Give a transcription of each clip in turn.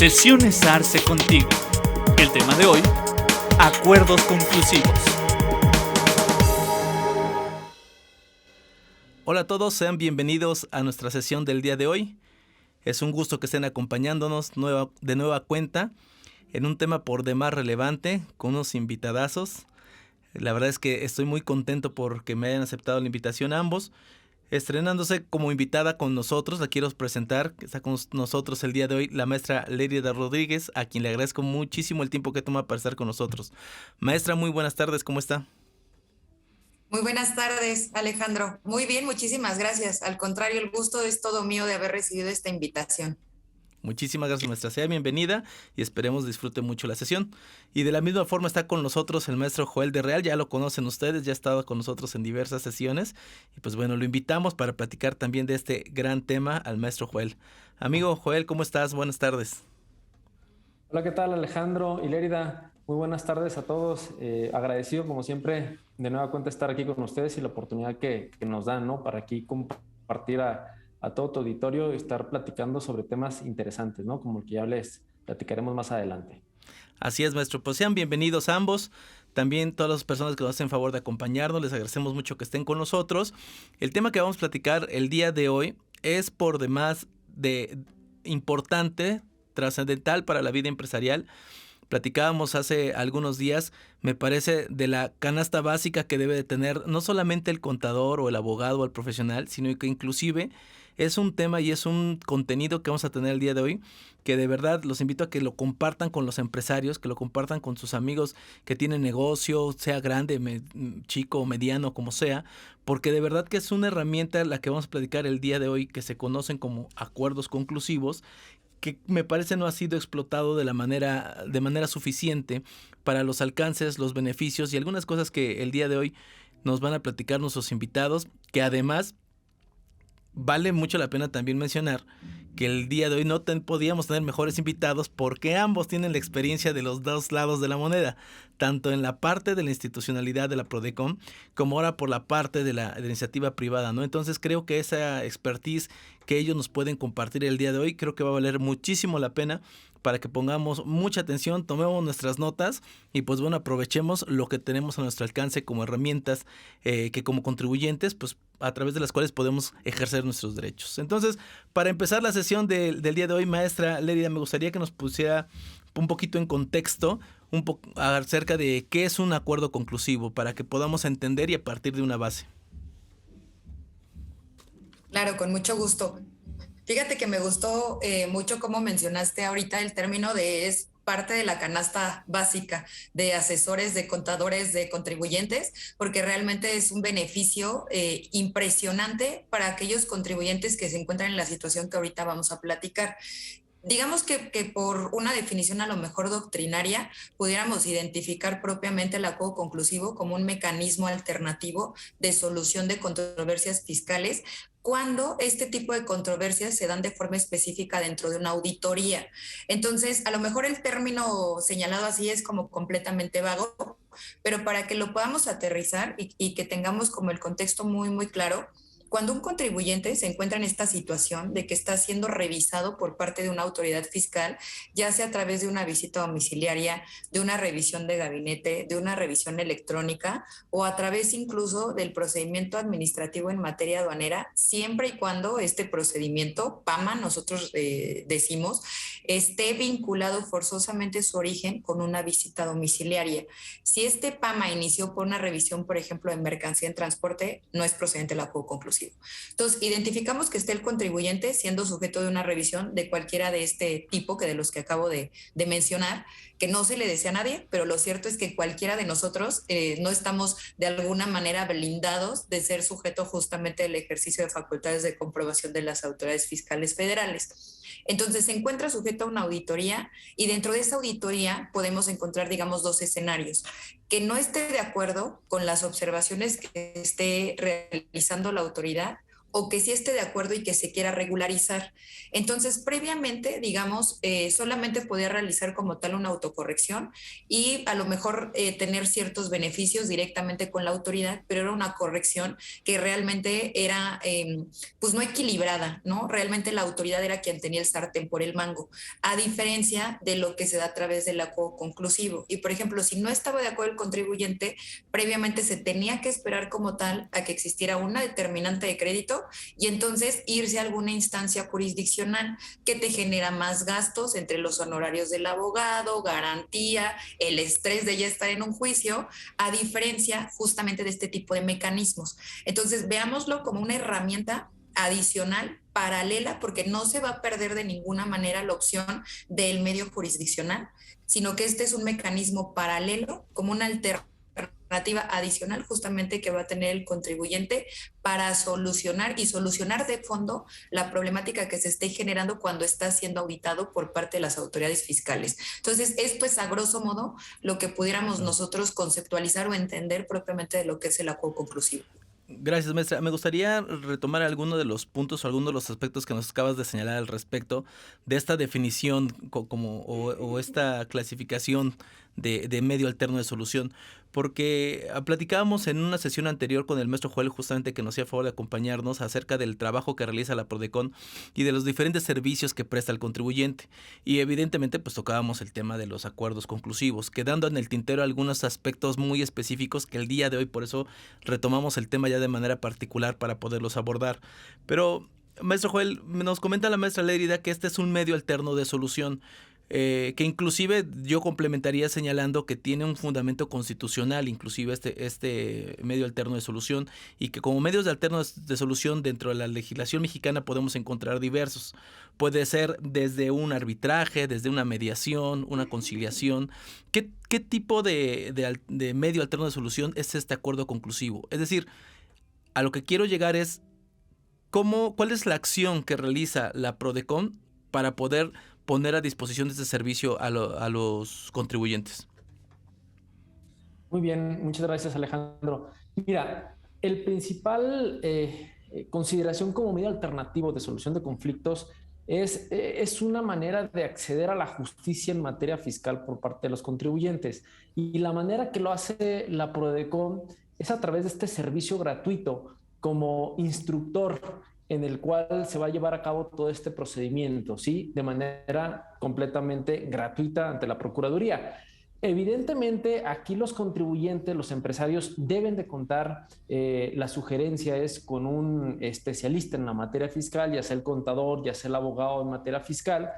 Sesiones Arce contigo. El tema de hoy, acuerdos conclusivos. Hola a todos, sean bienvenidos a nuestra sesión del día de hoy. Es un gusto que estén acompañándonos de nueva cuenta en un tema por demás relevante, con unos invitadazos. La verdad es que estoy muy contento porque me hayan aceptado la invitación a ambos. Estrenándose como invitada con nosotros, la quiero presentar, que está con nosotros el día de hoy, la maestra Lérida Rodríguez, a quien le agradezco muchísimo el tiempo que toma para estar con nosotros. Maestra, muy buenas tardes, ¿cómo está? Muy buenas tardes, Alejandro. Muy bien, muchísimas gracias. Al contrario, el gusto es todo mío de haber recibido esta invitación. Muchísimas gracias, maestra. Sea bienvenida y esperemos disfrute mucho la sesión. Y de la misma forma está con nosotros el maestro Joel de Real, ya lo conocen ustedes, ya ha estado con nosotros en diversas sesiones. Y pues bueno, lo invitamos para platicar también de este gran tema al maestro Joel. Amigo Joel, ¿cómo estás? Buenas tardes. Hola, ¿qué tal, Alejandro y Lérida? Muy buenas tardes a todos. Agradecido, como siempre, de nueva cuenta estar aquí con ustedes y la oportunidad que nos dan, ¿no? Para aquí compartir a todo tu auditorio y estar platicando sobre temas interesantes, ¿no? Como el que ya les platicaremos más adelante. Así es, maestro. Pues sean bienvenidos ambos. También todas las personas que nos hacen favor de acompañarnos, les agradecemos mucho que estén con nosotros. El tema que vamos a platicar el día de hoy es por demás de importante, trascendental para la vida empresarial. Platicábamos hace algunos días, me parece, de la canasta básica que debe de tener no solamente el contador o el abogado o el profesional, sino que inclusive es un tema y es un contenido que vamos a tener el día de hoy, que de verdad los invito a que lo compartan con los empresarios, que lo compartan con sus amigos que tienen negocio, sea grande, chico o mediano, como sea, porque de verdad que es una herramienta la que vamos a platicar el día de hoy, que se conocen como acuerdos conclusivos, que me parece no ha sido explotado de manera suficiente para los alcances, los beneficios y algunas cosas que el día de hoy nos van a platicar nuestros invitados, que además vale mucho la pena también mencionar que el día de hoy no podíamos tener mejores invitados porque ambos tienen la experiencia de los dos lados de la moneda, tanto en la parte de la institucionalidad de la Prodecon como ahora por la parte de la iniciativa privada, ¿no? Entonces creo que esa expertise que ellos nos pueden compartir el día de hoy, creo que va a valer muchísimo la pena para que pongamos mucha atención, tomemos nuestras notas y pues bueno, aprovechemos lo que tenemos a nuestro alcance como herramientas que como contribuyentes, pues a través de las cuales podemos ejercer nuestros derechos. Entonces, para empezar la sesión del día de hoy, maestra Lérida, me gustaría que nos pusiera un poquito en contexto acerca de qué es un acuerdo conclusivo, para que podamos entender y a partir de una base. Claro, con mucho gusto. Fíjate que me gustó mucho cómo mencionaste ahorita el término de es parte de la canasta básica de asesores, de contadores, de contribuyentes, porque realmente es un beneficio impresionante para aquellos contribuyentes que se encuentran en la situación que ahorita vamos a platicar. Digamos que por una definición a lo mejor doctrinaria, pudiéramos identificar propiamente el acuerdo conclusivo como un mecanismo alternativo de solución de controversias fiscales cuando este tipo de controversias se dan de forma específica dentro de una auditoría. Entonces, a lo mejor el término señalado así es como completamente vago, pero para que lo podamos aterrizar y que tengamos como el contexto muy, muy claro, cuando un contribuyente se encuentra en esta situación de que está siendo revisado por parte de una autoridad fiscal, ya sea a través de una visita domiciliaria, de una revisión de gabinete, de una revisión electrónica o a través incluso del procedimiento administrativo en materia aduanera, siempre y cuando este procedimiento, PAMA, nosotros decimos, esté vinculado forzosamente su origen con una visita domiciliaria. Si este PAMA inició por una revisión, por ejemplo, de mercancía en transporte, no es procedente el acuerdo conclusivo. Entonces, identificamos que esté el contribuyente siendo sujeto de una revisión de cualquiera de este tipo, que de los que acabo de mencionar, que no se le desea a nadie, pero lo cierto es que cualquiera de nosotros no estamos de alguna manera blindados de ser sujeto justamente del ejercicio de facultades de comprobación de las autoridades fiscales federales. Entonces se encuentra sujeto a una auditoría y dentro de esa auditoría podemos encontrar, digamos, dos escenarios: que no esté de acuerdo con las observaciones que esté realizando la autoridad o que sí esté de acuerdo y que se quiera regularizar. Entonces, previamente, digamos, solamente podía realizar como tal una autocorrección y a lo mejor tener ciertos beneficios directamente con la autoridad, pero era una corrección que realmente era pues no equilibrada, ¿no? Realmente la autoridad era quien tenía el sartén por el mango, a diferencia de lo que se da a través del acuerdo conclusivo. Y por ejemplo, si no estaba de acuerdo el contribuyente, previamente se tenía que esperar como tal a que existiera una determinante de crédito y entonces irse a alguna instancia jurisdiccional que te genera más gastos entre los honorarios del abogado, garantía, el estrés de ya estar en un juicio, a diferencia justamente de este tipo de mecanismos. Entonces, veámoslo como una herramienta adicional, paralela, porque no se va a perder de ninguna manera la opción del medio jurisdiccional, sino que este es un mecanismo paralelo, como una alternativa adicional justamente que va a tener el contribuyente para solucionar de fondo la problemática que se esté generando cuando está siendo auditado por parte de las autoridades fiscales. Entonces, esto es a grosso modo lo que pudiéramos nosotros conceptualizar o entender propiamente de lo que es el acuerdo conclusivo. Gracias, maestra. Me gustaría retomar alguno de los puntos o algunos de los aspectos que nos acabas de señalar al respecto de esta definición o esta clasificación de medio alterno de solución, porque platicábamos en una sesión anterior con el maestro Joel, justamente, que nos hacía favor de acompañarnos, acerca del trabajo que realiza la Prodecon y de los diferentes servicios que presta el contribuyente. Y evidentemente pues tocábamos el tema de los acuerdos conclusivos, quedando en el tintero algunos aspectos muy específicos que el día de hoy, por eso retomamos el tema ya de manera particular para poderlos abordar. Pero, maestro Joel, nos comenta la maestra Lérida que este es un medio alterno de solución, que inclusive yo complementaría señalando que tiene un fundamento constitucional, inclusive este medio alterno de solución, y que como medios de alternos de solución dentro de la legislación mexicana podemos encontrar diversos. Puede ser desde un arbitraje, desde una mediación, una conciliación. ¿Qué tipo de medio alterno de solución es este acuerdo conclusivo? Es decir, a lo que quiero llegar es ¿cuál es la acción que realiza la Prodecon para poder poner a disposición de este servicio a los contribuyentes? Muy bien, muchas gracias, Alejandro. Mira, el principal consideración como medio alternativo de solución de conflictos es una manera de acceder a la justicia en materia fiscal por parte de los contribuyentes. Y la manera que lo hace la Prodecon es a través de este servicio gratuito como instructor en el cual se va a llevar a cabo todo este procedimiento, ¿sí? De manera completamente gratuita ante la Procuraduría. Evidentemente, aquí los contribuyentes, los empresarios deben de contar, la sugerencia es con un especialista en la materia fiscal, ya sea el contador, ya sea el abogado en materia fiscal,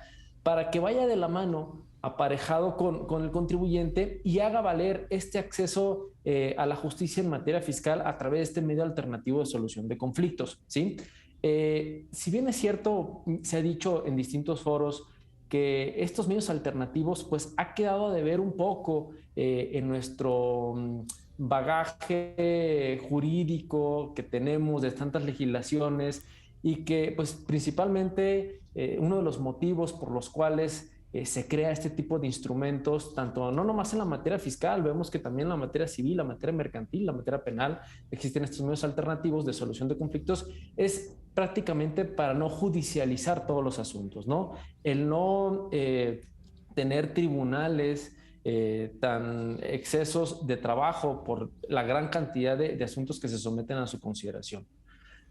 para que vaya de la mano aparejado con el contribuyente y haga valer este acceso a la justicia en materia fiscal a través de este medio alternativo de solución de conflictos, ¿sí? Si bien es cierto, se ha dicho en distintos foros que estos medios alternativos pues ha quedado de ver un poco en nuestro bagaje jurídico que tenemos de tantas legislaciones y que pues principalmente uno de los motivos por los cuales se crea este tipo de instrumentos, tanto no nomás en la materia fiscal, vemos que también en la materia civil, la materia mercantil, la materia penal, existen estos medios alternativos de solución de conflictos, es prácticamente para no judicializar todos los asuntos, ¿no? El no tener tribunales tan excesos de trabajo por la gran cantidad de asuntos que se someten a su consideración.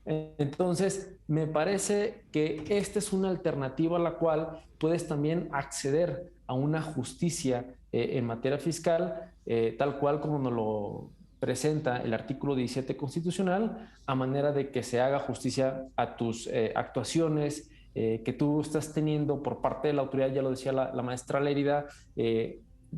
Entonces, me parece que esta es una alternativa a la cual puedes también acceder a una justicia en materia fiscal, tal cual como nos lo presenta el artículo 17 constitucional, a manera de que se haga justicia a tus actuaciones que tú estás teniendo por parte de la autoridad, ya lo decía la maestra Lérida,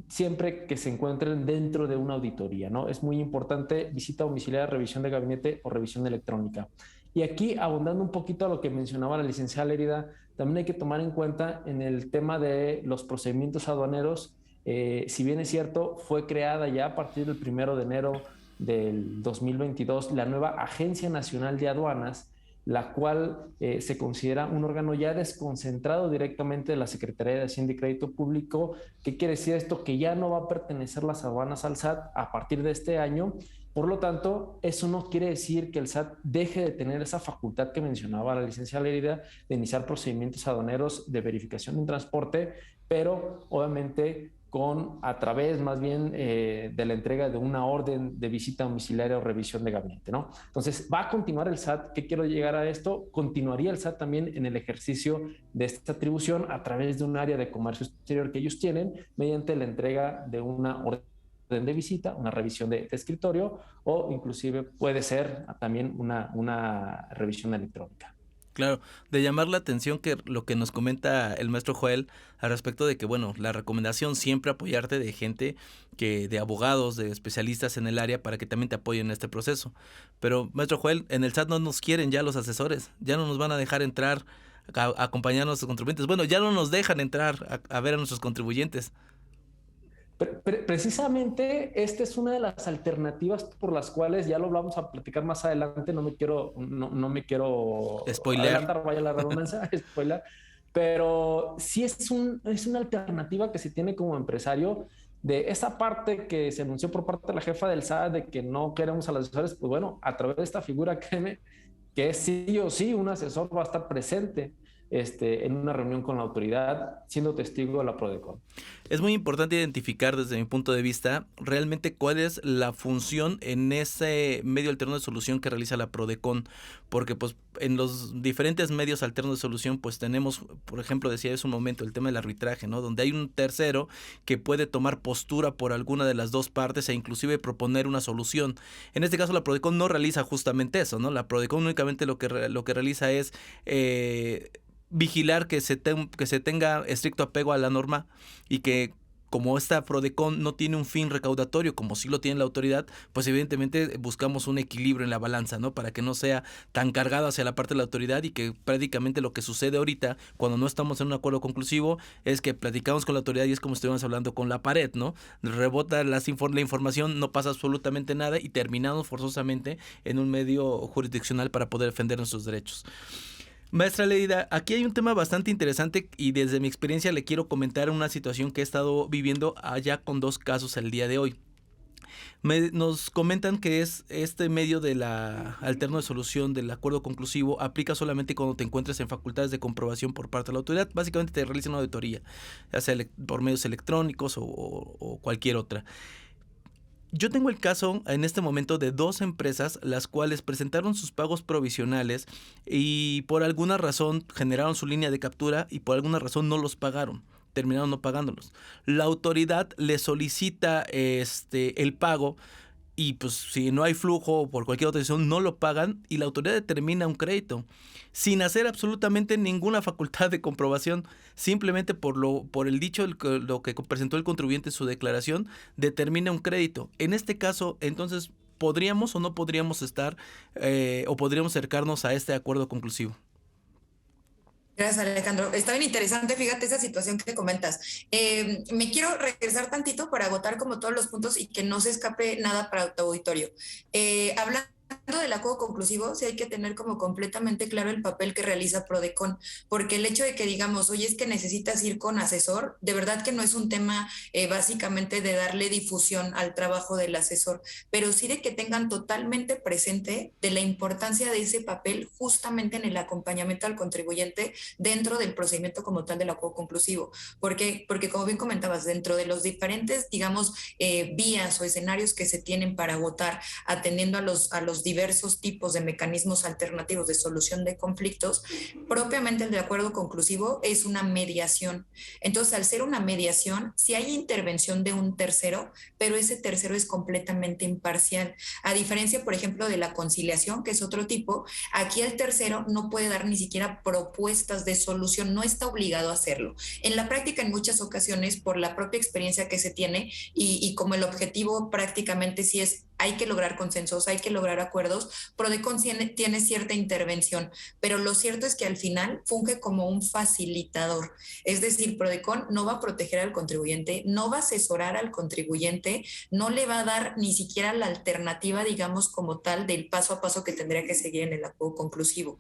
siempre que se encuentren dentro de una auditoría, ¿no? Es muy importante visita domiciliaria, revisión de gabinete o revisión electrónica. Y aquí, abundando un poquito a lo que mencionaba la licenciada Lérida, también hay que tomar en cuenta en el tema de los procedimientos aduaneros, si bien es cierto, fue creada ya a partir del 1 de enero del 2022 la nueva Agencia Nacional de Aduanas, la cual se considera un órgano ya desconcentrado directamente de la Secretaría de Hacienda y Crédito Público. ¿Qué quiere decir esto? Que ya no va a pertenecer las aduanas al SAT a partir de este año. Por lo tanto, eso no quiere decir que el SAT deje de tener esa facultad que mencionaba la licenciada Lérida de iniciar procedimientos aduaneros de verificación en transporte, pero obviamente a través más bien de la entrega de una orden de visita domiciliaria o revisión de gabinete, ¿no? Entonces, va a continuar el SAT. ¿Qué quiero llegar a esto? Continuaría el SAT también en el ejercicio de esta atribución a través de un área de comercio exterior que ellos tienen mediante la entrega de una orden de visita, una revisión de escritorio o inclusive puede ser también una revisión electrónica. Claro, de llamar la atención que lo que nos comenta el maestro Joel al respecto de que, bueno, la recomendación siempre apoyarte de gente de abogados, de especialistas en el área para que también te apoyen en este proceso. Pero, maestro Joel, en el SAT no nos quieren ya los asesores, ya no nos van a dejar entrar a acompañar a nuestros contribuyentes. Bueno, ya no nos dejan entrar a ver a nuestros contribuyentes. Precisamente esta es una de las alternativas por las cuales ya lo vamos a platicar más adelante. No me quiero adelantar, vaya la redundancia, spoiler, pero sí es una alternativa que se tiene como empresario de esa parte que se anunció por parte de la jefa del SAT de que no queremos a los asesores. Pues bueno, a través de esta figura, créeme que es sí o sí un asesor va a estar presente en una reunión con la autoridad, siendo testigo de la PRODECON. Es muy importante identificar desde mi punto de vista realmente cuál es la función en ese medio alterno de solución que realiza la PRODECON, porque pues en los diferentes medios alternos de solución pues tenemos, por ejemplo, decía hace un momento, el tema del arbitraje, ¿no? Donde hay un tercero que puede tomar postura por alguna de las dos partes e inclusive proponer una solución. En este caso la PRODECON no realiza justamente eso, ¿no? La PRODECON únicamente lo que realiza es vigilar que se tenga estricto apego a la norma y que como esta PRODECON no tiene un fin recaudatorio como sí lo tiene la autoridad, pues evidentemente buscamos un equilibrio en la balanza, ¿no? Para que no sea tan cargado hacia la parte de la autoridad y que prácticamente lo que sucede ahorita cuando no estamos en un acuerdo conclusivo es que platicamos con la autoridad y es como si estuviéramos hablando con la pared, ¿no? Rebota la información, no pasa absolutamente nada y terminamos forzosamente en un medio jurisdiccional para poder defender nuestros derechos. Maestra Lérida, aquí hay un tema bastante interesante y desde mi experiencia le quiero comentar una situación que he estado viviendo allá con 2 casos el día de hoy. Nos comentan que es este medio de la alterno de solución del acuerdo conclusivo aplica solamente cuando te encuentres en facultades de comprobación por parte de la autoridad. Básicamente te realizan una auditoría, ya sea por medios electrónicos o cualquier otra. Yo tengo el caso en este momento de 2 empresas las cuales presentaron sus pagos provisionales y por alguna razón generaron su línea de captura y por alguna razón no los pagaron. Terminaron no pagándolos. La autoridad le solicita el pago y pues si no hay flujo o por cualquier otra decisión no lo pagan y la autoridad determina un crédito sin hacer absolutamente ninguna facultad de comprobación, simplemente por el dicho, lo que presentó el contribuyente en su declaración, determina un crédito. En este caso, entonces, ¿podríamos o no podríamos estar o podríamos acercarnos a este acuerdo conclusivo? Gracias, Alejandro. Está bien interesante, fíjate esa situación que comentas. Me quiero regresar tantito para agotar como todos los puntos y que no se escape nada para tu auditorio. Hablando del acuerdo conclusivo, sí hay que tener como completamente claro el papel que realiza PRODECON, porque el hecho de que digamos, oye, es que necesitas ir con asesor, de verdad que no es un tema básicamente de darle difusión al trabajo del asesor, pero sí de que tengan totalmente presente de la importancia de ese papel justamente en el acompañamiento al contribuyente dentro del procedimiento como tal del acuerdo conclusivo. Porque como bien comentabas, dentro de los diferentes, digamos, vías o escenarios que se tienen para votar, atendiendo a los diversos tipos de mecanismos alternativos de solución de conflictos, propiamente el de acuerdo conclusivo es una mediación. Entonces, al ser una mediación, sí hay intervención de un tercero, pero ese tercero es completamente imparcial. A diferencia, por ejemplo, de la conciliación, que es otro tipo, aquí el tercero no puede dar ni siquiera propuestas de solución, no está obligado a hacerlo. En la práctica, en muchas ocasiones, por la propia experiencia que se tiene y como el objetivo prácticamente sí es hay que lograr consensos, hay que lograr acuerdos. Prodecon tiene cierta intervención, pero lo cierto es que al final funge como un facilitador. Es decir, Prodecon no va a proteger al contribuyente, no va a asesorar al contribuyente, no le va a dar ni siquiera la alternativa, digamos, como tal, del paso a paso que tendría que seguir en el acuerdo conclusivo.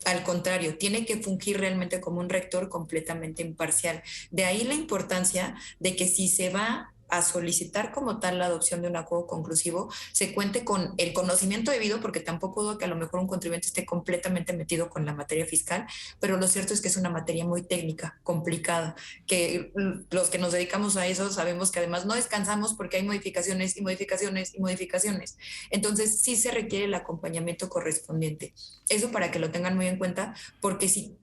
Al contrario, tiene que fungir realmente como un rector completamente imparcial. De ahí la importancia de que si se va a solicitar como tal la adopción de un acuerdo conclusivo, se cuente con el conocimiento debido, porque tampoco dudo que a lo mejor un contribuyente esté completamente metido con la materia fiscal, pero lo cierto es que es una materia muy técnica, complicada, que los que nos dedicamos a eso sabemos que además no descansamos porque hay modificaciones y modificaciones y modificaciones. Entonces sí se requiere el acompañamiento correspondiente. Eso para que lo tengan muy en cuenta, porque si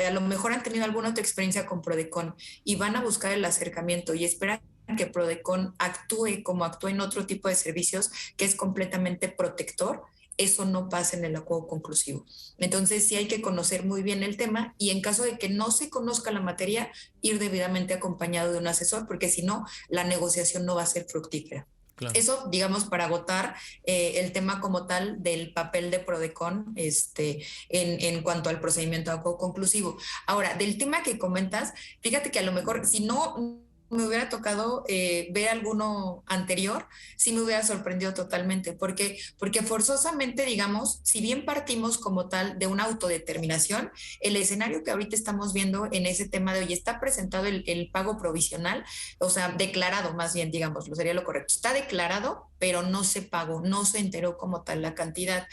a lo mejor han tenido alguna otra experiencia con Prodecon y van a buscar el acercamiento y esperan que Prodecon actúe como actúa en otro tipo de servicios, que es completamente protector, eso no pasa en el acuerdo conclusivo. Entonces sí hay que conocer muy bien el tema y en caso de que no se conozca la materia, ir debidamente acompañado de un asesor, porque si no, la negociación no va a ser fructífera. Claro. Eso, digamos, para agotar el tema como tal del papel de Prodecon en cuanto al procedimiento de acuerdo conclusivo. Ahora, del tema que comentas, fíjate que a lo mejor si no me hubiera tocado ver alguno anterior, sí me hubiera sorprendido totalmente, porque forzosamente, digamos, si bien partimos como tal de una autodeterminación, el escenario que ahorita estamos viendo en ese tema de hoy está presentado el pago provisional, o sea, declarado más bien, digamos, lo sería lo correcto, está declarado, pero no se pagó, no se enteró como tal la cantidad.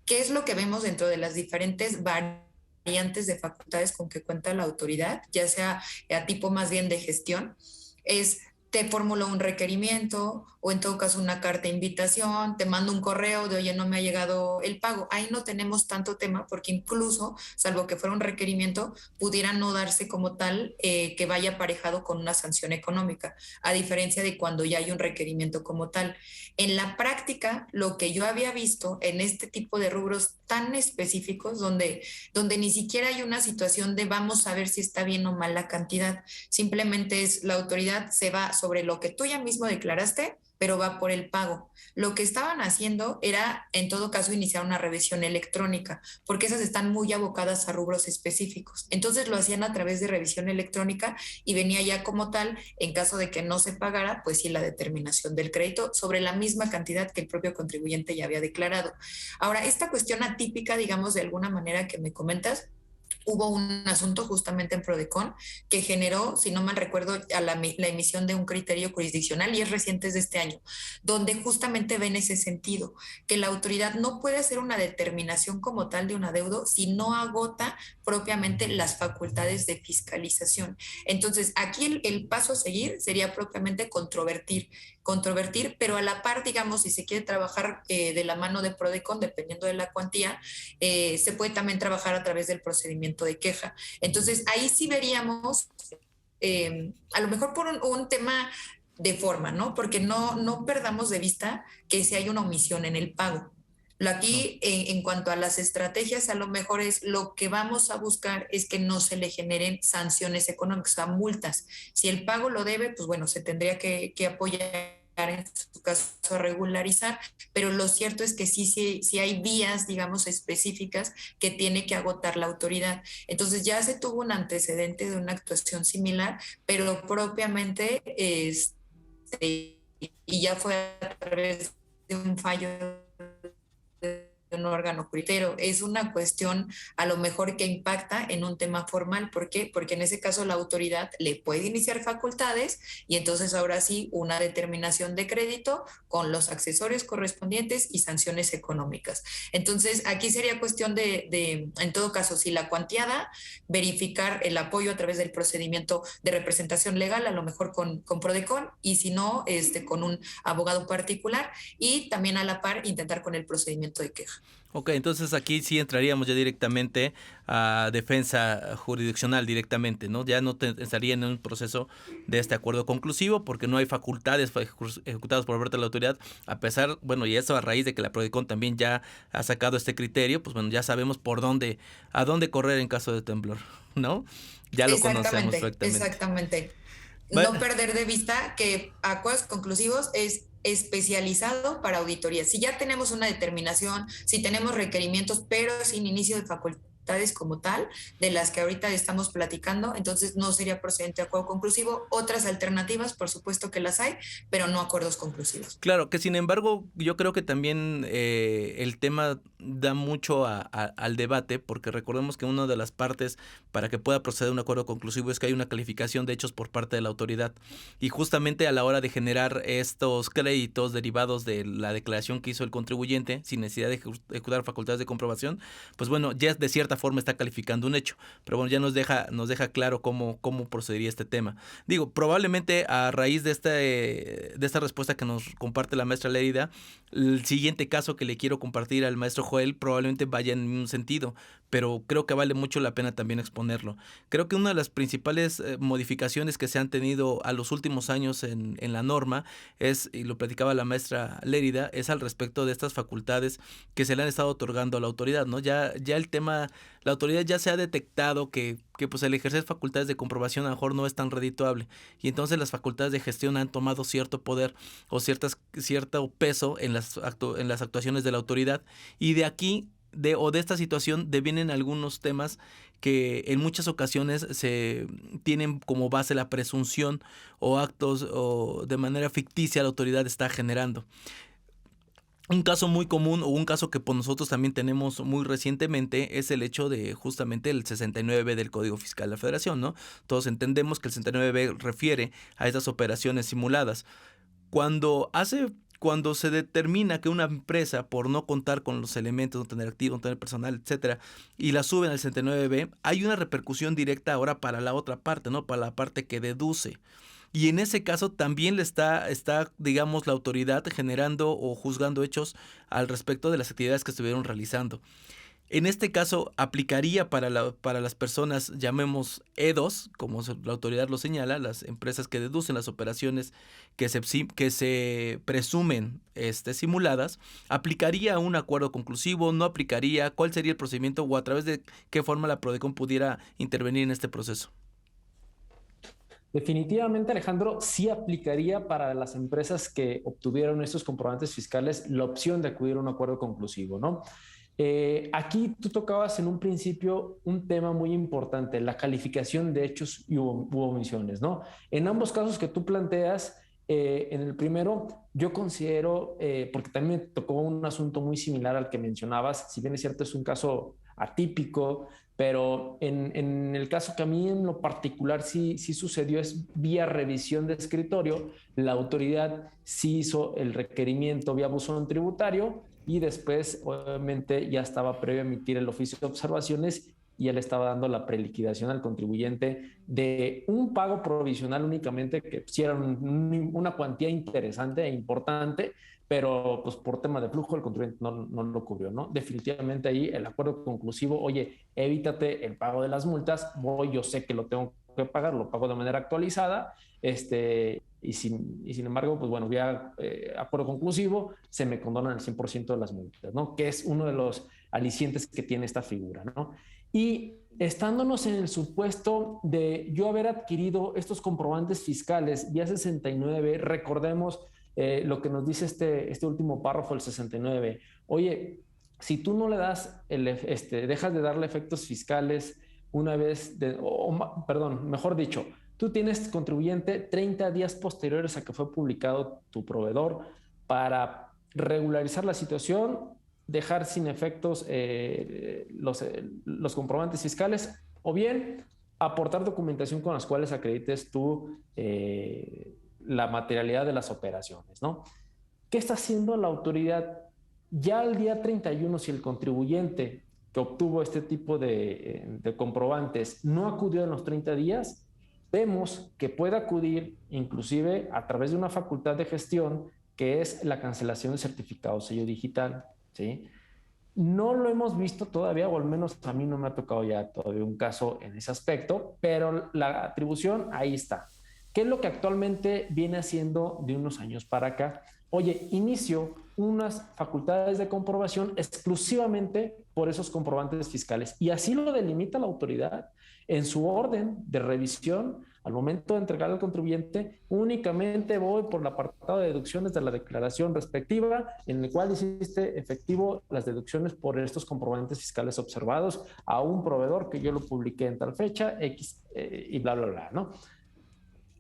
¿Qué es lo que vemos dentro de las diferentes variantes de facultades con que cuenta la autoridad, ya sea a tipo más bien de gestión? Es te formulo un requerimiento o en todo caso una carta de invitación, te mando un correo de oye, no me ha llegado el pago. Ahí no tenemos tanto tema porque incluso, salvo que fuera un requerimiento, pudiera no darse como tal que vaya aparejado con una sanción económica, a diferencia de cuando ya hay un requerimiento como tal. En la práctica, lo que yo había visto en este tipo de rubros tan específicos, donde ni siquiera hay una situación de vamos a ver si está bien o mal la cantidad, simplemente es la autoridad se va sobre lo que tú ya mismo declaraste, pero va por el pago. Lo que estaban haciendo era, en todo caso, iniciar una revisión electrónica, porque esas están muy abocadas a rubros específicos. Entonces lo hacían a través de revisión electrónica y venía ya como tal, en caso de que no se pagara, pues sí, la determinación del crédito sobre la misma cantidad que el propio contribuyente ya había declarado. Ahora, esta cuestión atípica, digamos, de alguna manera que me comentas, hubo un asunto justamente en Prodecon que generó, si no mal recuerdo, a la emisión de un criterio jurisdiccional, y es reciente, es de este año, donde justamente ve en ese sentido que la autoridad no puede hacer una determinación como tal de un adeudo si no agota propiamente las facultades de fiscalización. Entonces, aquí el paso a seguir sería propiamente controvertir, pero a la par, digamos, si se quiere trabajar de la mano de Prodecon, dependiendo de la cuantía, se puede también trabajar a través del procedimiento de queja. Entonces, ahí sí veríamos, a lo mejor por un tema de forma, ¿no? Porque no perdamos de vista que si hay una omisión en el pago. Aquí, en cuanto a las estrategias, a lo mejor es lo que vamos a buscar es que no se le generen sanciones económicas, o sea, multas. Si el pago lo debe, pues bueno, se tendría que apoyar en su caso a regularizar, pero lo cierto es que sí hay vías, digamos, específicas que tiene que agotar la autoridad. Entonces ya se tuvo un antecedente de una actuación similar, pero propiamente y ya fue a través de un fallo de un órgano jurídico. Es una cuestión a lo mejor que impacta en un tema formal. ¿Por qué? Porque en ese caso la autoridad le puede iniciar facultades y entonces ahora sí una determinación de crédito con los accesorios correspondientes y sanciones económicas. Entonces aquí sería cuestión de en todo caso, si la cuantiada, verificar el apoyo a través del procedimiento de representación legal, a lo mejor con Prodecon, y si no, con un abogado particular, y también a la par intentar con el procedimiento de queja. Ok, entonces aquí sí entraríamos ya directamente a defensa jurisdiccional directamente, ¿no? Ya no estaría en un proceso de este acuerdo conclusivo porque no hay facultades ejecutadas por parte de la autoridad, a pesar, bueno, y eso a raíz de que la Prodecon también ya ha sacado este criterio, pues bueno, ya sabemos a dónde correr en caso de temblor, ¿no? Ya lo conocemos perfectamente. Exactamente. No perder de vista que acuerdos conclusivos es especializado para auditoría. Si ya tenemos una determinación, si tenemos requerimientos, pero sin inicio de facultades como tal, de las que ahorita estamos platicando, entonces no sería procedente acuerdo conclusivo. Otras alternativas, por supuesto que las hay, pero no acuerdos conclusivos. Claro, que sin embargo yo creo que también el tema da mucho al debate, porque recordemos que una de las partes para que pueda proceder un acuerdo conclusivo es que hay una calificación de hechos por parte de la autoridad, y justamente a la hora de generar estos créditos derivados de la declaración que hizo el contribuyente sin necesidad de ejecutar facultades de comprobación, pues bueno, ya de cierta forma está calificando un hecho, pero bueno, ya nos deja claro cómo procedería este tema. Digo, probablemente a raíz de esta respuesta que nos comparte la maestra Lérida, el siguiente caso que le quiero compartir al maestro Joel probablemente vaya en un sentido, pero creo que vale mucho la pena también exponerlo. Creo que una de las principales modificaciones que se han tenido a los últimos años en la norma es, y lo platicaba la maestra Lérida, es al respecto de estas facultades que se le han estado otorgando a la autoridad, ¿no? Ya el tema, la autoridad ya se ha detectado que pues el ejercer facultades de comprobación a lo mejor no es tan redituable, y entonces las facultades de gestión han tomado cierto poder o cierto peso en las actuaciones de la autoridad, y de aquí de esta situación devienen algunos temas que en muchas ocasiones se tienen como base la presunción o actos o de manera ficticia la autoridad está generando. Un caso muy común o un caso que por nosotros también tenemos muy recientemente es el hecho de justamente el 69B del Código Fiscal de la Federación, ¿no? Todos entendemos que el 69B refiere a esas operaciones simuladas. Cuando se determina que una empresa, por no contar con los elementos, no tener activo, no tener personal, etcétera, y la suben al 69B, hay una repercusión directa ahora para la otra parte, ¿no? Para la parte que deduce. Y en ese caso también le está, digamos, la autoridad generando o juzgando hechos al respecto de las actividades que estuvieron realizando. En este caso, aplicaría para las personas, llamemos EDOS, como la autoridad lo señala, las empresas que deducen las operaciones que se presumen simuladas. ¿Aplicaría un acuerdo conclusivo? ¿No aplicaría? ¿Cuál sería el procedimiento o a través de qué forma la PRODECON pudiera intervenir en este proceso? Definitivamente, Alejandro, sí aplicaría para las empresas que obtuvieron estos comprobantes fiscales la opción de acudir a un acuerdo conclusivo, ¿no? Aquí tú tocabas en un principio un tema muy importante, la calificación de hechos u omisiones, ¿no? En ambos casos que tú planteas, en el primero, yo considero, porque también me tocó un asunto muy similar al que mencionabas, si bien es cierto es un caso atípico, pero en el caso que a mí en lo particular sí sucedió es vía revisión de escritorio, la autoridad sí hizo el requerimiento vía buzón tributario y después obviamente ya estaba previo a emitir el oficio de observaciones y él estaba dando la preliquidación al contribuyente de un pago provisional únicamente, que sí era una cuantía interesante e importante, pero pues por tema de flujo el contribuyente no lo cubrió, ¿no? Definitivamente ahí el acuerdo conclusivo, oye, evítate el pago de las multas, yo sé que lo tengo que pagar, lo pago de manera actualizada, y sin embargo, pues bueno, vía acuerdo conclusivo, se me condonan el 100% de las multas, ¿no? Que es uno de los alicientes que tiene esta figura, ¿no? Y estándonos en el supuesto de yo haber adquirido estos comprobantes fiscales vía 69, recordemos lo que nos dice este último párrafo, el 69. Oye, si tú no le das, dejas de darle efectos fiscales una vez, perdón, mejor dicho, tú tienes contribuyente 30 días posteriores a que fue publicado tu proveedor para regularizar la situación, dejar sin efectos los comprobantes fiscales o bien aportar documentación con las cuales acredites tú la materialidad de las operaciones, ¿no? ¿Qué está haciendo la autoridad? Ya al día 31, si el contribuyente que obtuvo este tipo de comprobantes no acudió en los 30 días, vemos que puede acudir inclusive a través de una facultad de gestión que es la cancelación de certificado sello digital, ¿sí? No lo hemos visto todavía, o al menos a mí no me ha tocado ya todavía un caso en ese aspecto, pero la atribución ahí está. ¿Qué es lo que actualmente viene haciendo de unos años para acá? Oye, inicio unas facultades de comprobación exclusivamente por esos comprobantes fiscales. Y así lo delimita la autoridad en su orden de revisión. Al momento de entregar al contribuyente, únicamente voy por el apartado de deducciones de la declaración respectiva, en el cual hiciste efectivo las deducciones por estos comprobantes fiscales observados a un proveedor que yo lo publiqué en tal fecha, X y bla, bla, bla, ¿no?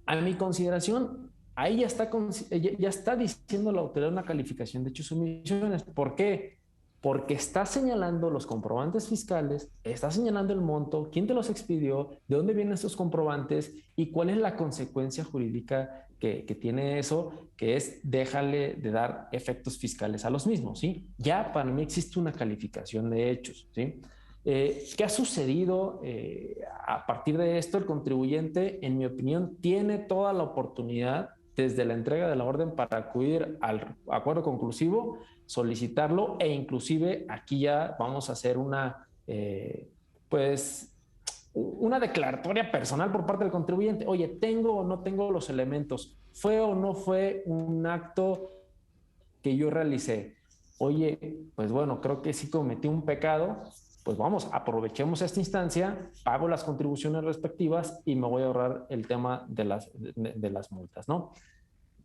A mi consideración, ahí ya está diciendo la autoridad una calificación de hechos y omisiones. ¿Por qué? Porque está señalando los comprobantes fiscales, está señalando el monto, quién te los expidió, de dónde vienen estos comprobantes y cuál es la consecuencia jurídica que tiene eso, que es déjale de dar efectos fiscales a los mismos, ¿sí? Ya para mí existe una calificación de hechos, ¿sí? ¿Qué ha sucedido a partir de esto? El contribuyente, en mi opinión, tiene toda la oportunidad desde la entrega de la orden para acudir al acuerdo conclusivo, solicitarlo e inclusive aquí ya vamos a hacer una declaratoria personal por parte del contribuyente. Oye, ¿tengo o no tengo los elementos? ¿Fue o no fue un acto que yo realicé? Oye, pues bueno, creo que sí cometí un pecado, pues vamos, aprovechemos esta instancia, pago las contribuciones respectivas y me voy a ahorrar el tema de las multas, ¿no?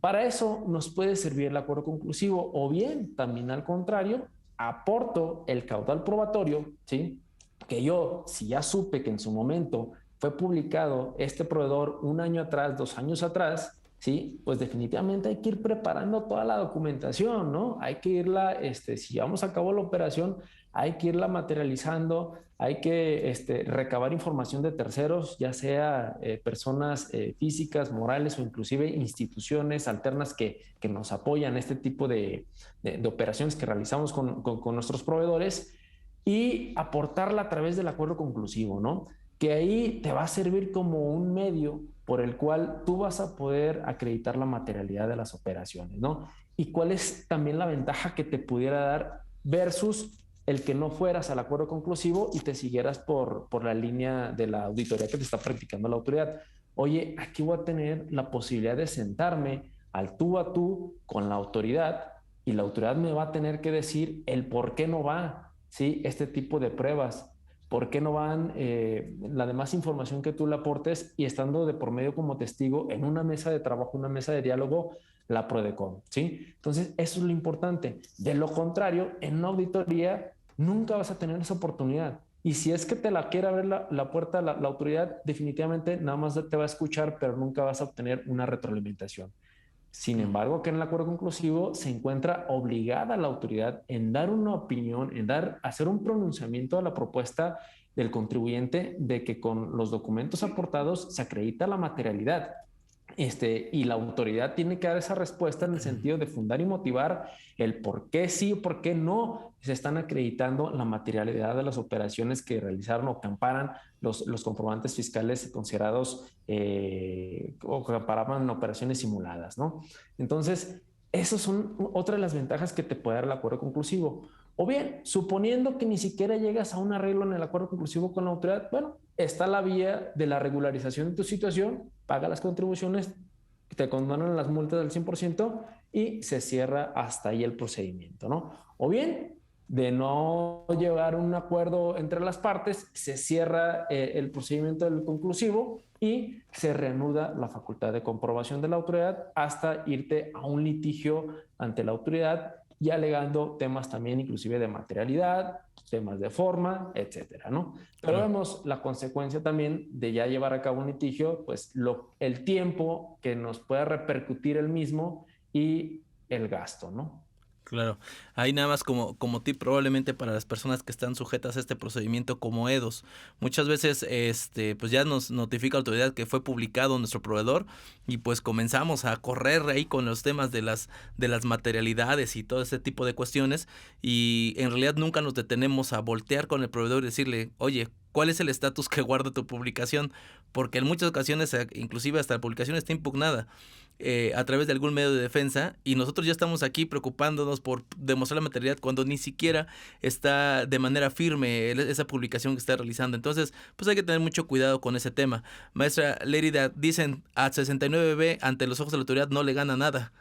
Para eso nos puede servir el acuerdo conclusivo o bien, también al contrario, aporto el caudal probatorio, ¿sí? Que yo, si ya supe que en su momento fue publicado este proveedor un año atrás, 2 años atrás, ¿sí? Pues definitivamente hay que ir preparando toda la documentación, ¿no? Hay que irla, si llevamos a cabo la operación, hay que irla materializando, hay que recabar información de terceros, ya sea personas físicas, morales o inclusive instituciones alternas que nos apoyan en este tipo de operaciones que realizamos con nuestros proveedores y aportarla a través del acuerdo conclusivo, ¿no? Que ahí te va a servir como un medio por el cual tú vas a poder acreditar la materialidad de las operaciones, ¿no? Y cuál es también la ventaja que te pudiera dar versus el que no fueras al acuerdo conclusivo y te siguieras por la línea de la auditoría que te está practicando la autoridad. Oye, aquí voy a tener la posibilidad de sentarme al tú a tú con la autoridad y la autoridad me va a tener que decir el por qué no va, ¿sí? Este tipo de pruebas. ¿Por qué no van la demás información que tú le aportes y estando de por medio como testigo en una mesa de trabajo, una mesa de diálogo, la PRODECON, ¿sí? Entonces, eso es lo importante. De lo contrario, en una auditoría nunca vas a tener esa oportunidad. Y si es que te la quiere abrir la puerta la autoridad, definitivamente nada más te va a escuchar, pero nunca vas a obtener una retroalimentación. Sin embargo, que en el acuerdo conclusivo se encuentra obligada la autoridad en dar una opinión, hacer un pronunciamiento a la propuesta del contribuyente de que con los documentos aportados se acredita la materialidad. Y la autoridad tiene que dar esa respuesta en el sentido de fundar y motivar el por qué sí o por qué no se están acreditando la materialidad de las operaciones que realizaron o que amparan los comprobantes fiscales considerados o que amparaban operaciones simuladas, ¿no? Entonces, esas son otra de las ventajas que te puede dar el acuerdo conclusivo. O bien, suponiendo que ni siquiera llegas a un arreglo en el acuerdo conclusivo con la autoridad, bueno, está la vía de la regularización de tu situación, paga las contribuciones, te condonan las multas del 100% y se cierra hasta ahí el procedimiento, ¿no? O bien, de no llegar a un acuerdo entre las partes, se cierra el procedimiento del conclusivo y se reanuda la facultad de comprobación de la autoridad hasta irte a un litigio ante la autoridad y alegando temas también inclusive de materialidad, temas de forma, etcétera, ¿no? Pero vemos la consecuencia también de ya llevar a cabo un litigio, pues el tiempo que nos pueda repercutir el mismo y el gasto, ¿no? Claro, ahí nada más como tip probablemente para las personas que están sujetas a este procedimiento como EDOS. Muchas veces pues ya nos notifica la autoridad que fue publicado nuestro proveedor y pues comenzamos a correr ahí con los temas de las materialidades y todo ese tipo de cuestiones y en realidad nunca nos detenemos a voltear con el proveedor y decirle, oye, ¿cuál es el estatus que guarda tu publicación? Porque en muchas ocasiones, inclusive hasta la publicación está impugnada a través de algún medio de defensa y nosotros ya estamos aquí preocupándonos por demostrar la materialidad cuando ni siquiera está de manera firme esa publicación que está realizando. Entonces, pues hay que tener mucho cuidado con ese tema. Maestra Lérida, dicen a 69B ante los ojos de la autoridad no le gana nada.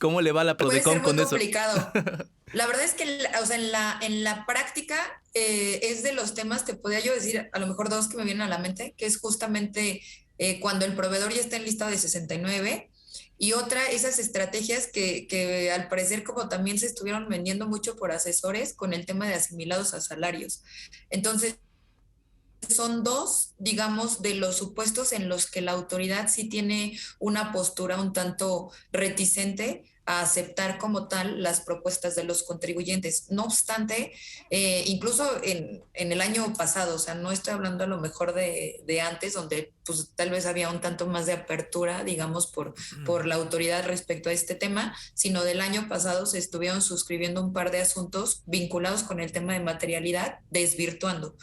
¿Cómo le va a la Puede Prodecon ser muy con eso? complicado. La verdad es que, o sea, en la práctica es de los temas, te podría yo decir, a lo mejor dos que me vienen a la mente, que es justamente cuando el proveedor ya está en lista de 69 y otra, esas estrategias que al parecer como también se estuvieron vendiendo mucho por asesores con el tema de asimilados a salarios. Entonces, son dos, digamos, de los supuestos en los que la autoridad sí tiene una postura un tanto reticente a aceptar como tal las propuestas de los contribuyentes. No obstante, incluso en el año pasado, o sea, no estoy hablando a lo mejor de antes, donde pues tal vez había un tanto más de apertura, digamos, por la autoridad respecto a este tema, sino del año pasado se estuvieron suscribiendo un par de asuntos vinculados con el tema de materialidad, desvirtuando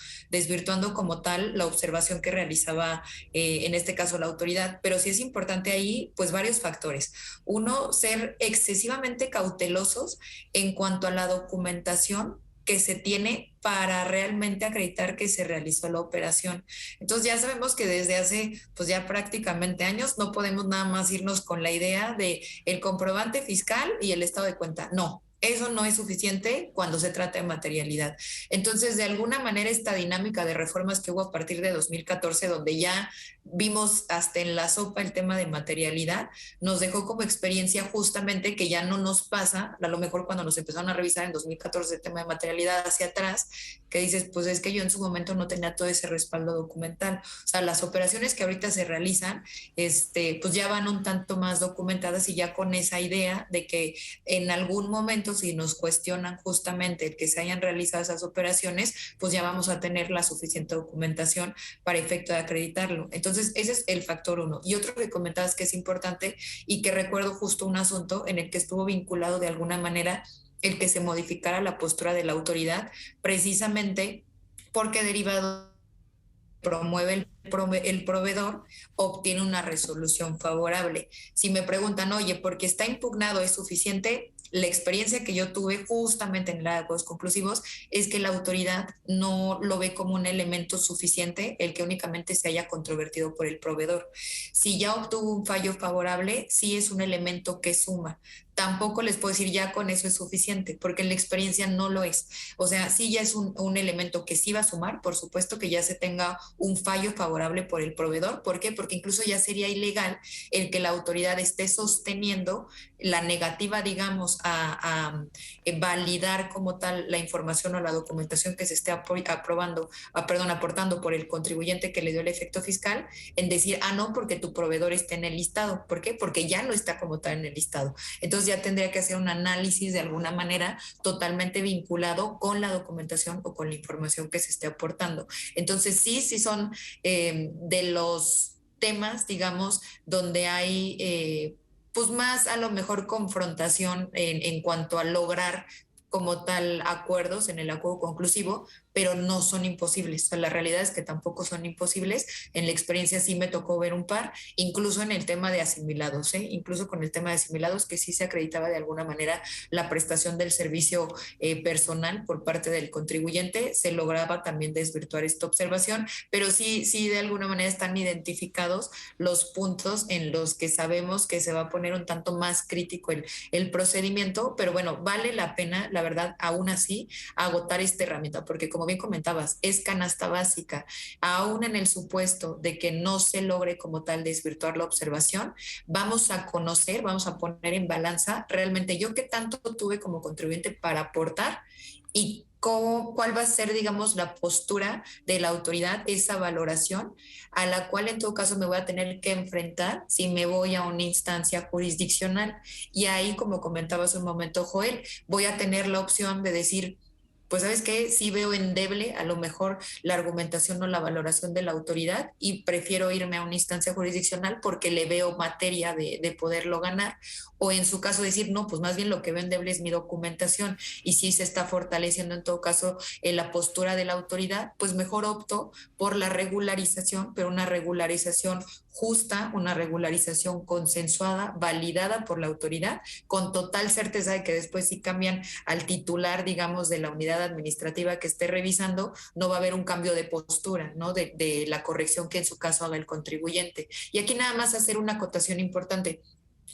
como tal la observación que realizaba en este caso la autoridad. Pero sí es importante ahí, pues varios factores. Uno, ser excesivamente cautelosos en cuanto a la documentación que se tiene para realmente acreditar que se realizó la operación. Entonces ya sabemos que desde hace pues ya prácticamente años no podemos nada más irnos con la idea de el comprobante fiscal y el estado de cuenta. No, eso no es suficiente cuando se trata de materialidad. Entonces, de alguna manera, esta dinámica de reformas que hubo a partir de 2014, donde ya vimos hasta en la sopa el tema de materialidad, nos dejó como experiencia justamente que ya no nos pasa, a lo mejor cuando nos empezaron a revisar en 2014 el tema de materialidad hacia atrás, que dices, pues es que yo en su momento no tenía todo ese respaldo documental. O sea, las operaciones que ahorita se realizan, pues ya van un tanto más documentadas y ya con esa idea de que en algún momento si nos cuestionan justamente el que se hayan realizado esas operaciones, pues ya vamos a tener la suficiente documentación para efecto de acreditarlo. Entonces, ese es el factor uno. Y otro que comentabas que es importante y que recuerdo justo un asunto en el que estuvo vinculado de alguna manera el que se modificara la postura de la autoridad, precisamente porque derivado promueve el proveedor, obtiene una resolución favorable. Si me preguntan, oye, porque está impugnado, ¿es suficiente? La experiencia que yo tuve justamente en la acuerdos conclusivos es que la autoridad no lo ve como un elemento suficiente el que únicamente se haya controvertido por el proveedor. Si ya obtuvo un fallo favorable, sí es un elemento que suma. Tampoco les puedo decir ya con eso es suficiente, porque en la experiencia no lo es. O sea, sí ya es un elemento que sí va a sumar, por supuesto que ya se tenga un fallo favorable por el proveedor. ¿Por qué? Porque incluso ya sería ilegal el que la autoridad esté sosteniendo la negativa, digamos, a validar como tal la información o la documentación que se esté aportando por el contribuyente que le dio el efecto fiscal, en decir, no, porque tu proveedor está en el listado. ¿Por qué? Porque ya no está como tal en el listado. Entonces ya tendría que hacer un análisis de alguna manera totalmente vinculado con la documentación o con la información que se esté aportando. Entonces sí son de los temas, digamos, donde hay pues más a lo mejor confrontación en cuanto a lograr como tal acuerdos en el acuerdo conclusivo, pero no son imposibles. O sea, la realidad es que tampoco son imposibles. En la experiencia sí me tocó ver un par, incluso en el tema de asimilados, incluso con el tema de asimilados, que sí se acreditaba de alguna manera la prestación del servicio personal por parte del contribuyente, se lograba también desvirtuar esta observación, pero sí de alguna manera están identificados los puntos en los que sabemos que se va a poner un tanto más crítico el procedimiento, pero bueno, vale la pena, la verdad, aún así, agotar esta herramienta, porque como bien comentabas, es canasta básica. Aún en el supuesto de que no se logre como tal desvirtuar la observación, vamos a conocer, vamos a poner en balanza realmente yo qué tanto tuve como contribuyente para aportar y cuál va a ser, digamos, la postura de la autoridad, esa valoración a la cual en todo caso me voy a tener que enfrentar si me voy a una instancia jurisdiccional. Y ahí, como comentaba hace un momento Joel, voy a tener la opción de decir, pues sabes qué, sí veo endeble a lo mejor la argumentación o la valoración de la autoridad y prefiero irme a una instancia jurisdiccional porque le veo materia de poderlo ganar, o en su caso decir, no, pues más bien lo que veo endeble es mi documentación y si se está fortaleciendo en todo caso la postura de la autoridad, pues mejor opto por la regularización, pero una regularización justa, una regularización consensuada, validada por la autoridad, con total certeza de que después si cambian al titular, digamos, de la unidad administrativa que esté revisando, no va a haber un cambio de postura, ¿no? De la corrección que en su caso haga el contribuyente. Y aquí nada más hacer una acotación importante.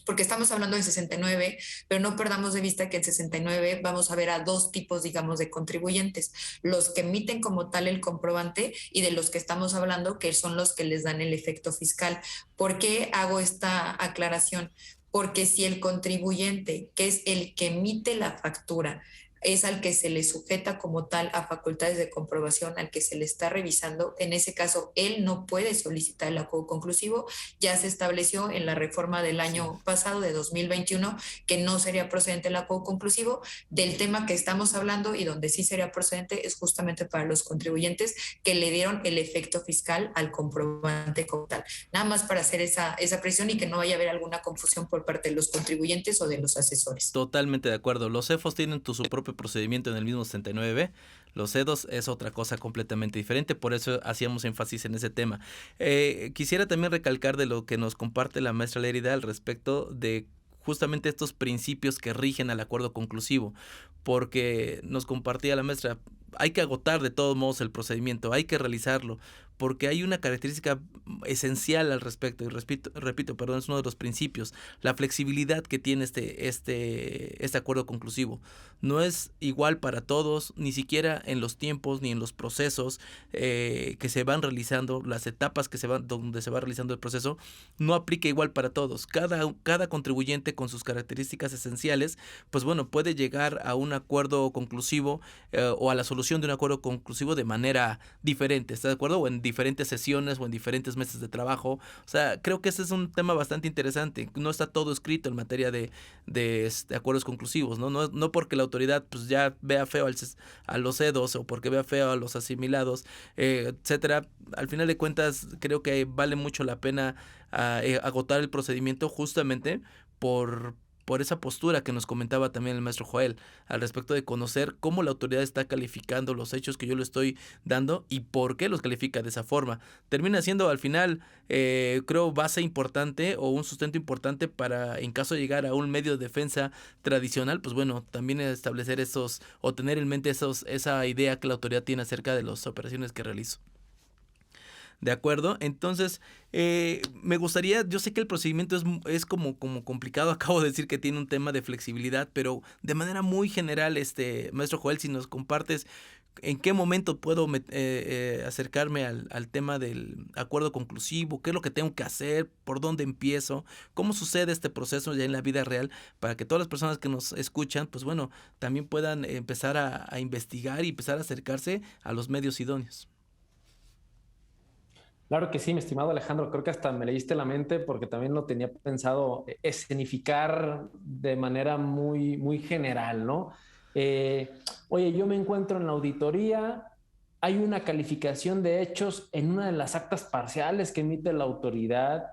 porque estamos hablando de 69, pero no perdamos de vista que en 69 vamos a ver a dos tipos, digamos, de contribuyentes, los que emiten como tal el comprobante y de los que estamos hablando, que son los que les dan el efecto fiscal. ¿Por qué hago esta aclaración? Porque si el contribuyente, que es el que emite la factura, es al que se le sujeta como tal a facultades de comprobación, al que se le está revisando, en ese caso él no puede solicitar el acuerdo conclusivo. Ya se estableció en la reforma del año pasado, de 2021, que no sería procedente el acuerdo conclusivo. Del tema que estamos hablando y donde sí sería procedente es justamente para los contribuyentes que le dieron el efecto fiscal al comprobante como tal. Nada más para hacer esa precisión y que no vaya a haber alguna confusión por parte de los contribuyentes o de los asesores. Totalmente de acuerdo. Los CEFOS tienen su propio procedimiento en el mismo 69B. Los CEDOS es otra cosa completamente diferente, por eso hacíamos énfasis en ese tema. Quisiera también recalcar de lo que nos comparte la maestra Lérida al respecto de justamente estos principios que rigen al acuerdo conclusivo, porque nos compartía la maestra, hay que agotar de todos modos el procedimiento, hay que realizarlo, porque hay una característica esencial al respecto, y repito, perdón, es uno de los principios, la flexibilidad que tiene este acuerdo conclusivo. No es igual para todos, ni siquiera en los tiempos ni en los procesos que se van realizando, las etapas donde se va realizando el proceso, no aplica igual para todos. Cada contribuyente con sus características esenciales, pues bueno, puede llegar a un acuerdo conclusivo o a la solución de un acuerdo conclusivo de manera diferente, ¿estás de acuerdo? O en diferentes sesiones o en diferentes meses de trabajo. O sea, creo que ese es un tema bastante interesante. No está todo escrito en materia de acuerdos conclusivos, ¿no? No porque la autoridad pues ya vea feo a los CEDOS o porque vea feo a los asimilados, etcétera. Al final de cuentas, creo que vale mucho la pena agotar el procedimiento justamente por esa postura que nos comentaba también el maestro Joel al respecto de conocer cómo la autoridad está calificando los hechos que yo le estoy dando y por qué los califica de esa forma. Termina siendo al final, creo, base importante o un sustento importante para, en caso de llegar a un medio de defensa tradicional, pues bueno, también establecer o tener en mente esa idea que la autoridad tiene acerca de las operaciones que realizo. ¿De acuerdo? Entonces, me gustaría, yo sé que el procedimiento es como complicado, acabo de decir que tiene un tema de flexibilidad, pero de manera muy general, maestro Joel, si nos compartes en qué momento puedo acercarme al tema del acuerdo conclusivo, qué es lo que tengo que hacer, por dónde empiezo, cómo sucede este proceso ya en la vida real, para que todas las personas que nos escuchan, pues bueno, también puedan empezar a investigar y empezar a acercarse a los medios idóneos. Claro que sí, mi estimado Alejandro, creo que hasta me leíste la mente porque también lo tenía pensado escenificar de manera muy, muy general, ¿no? Oye, yo me encuentro en la auditoría, hay una calificación de hechos en una de las actas parciales que emite la autoridad,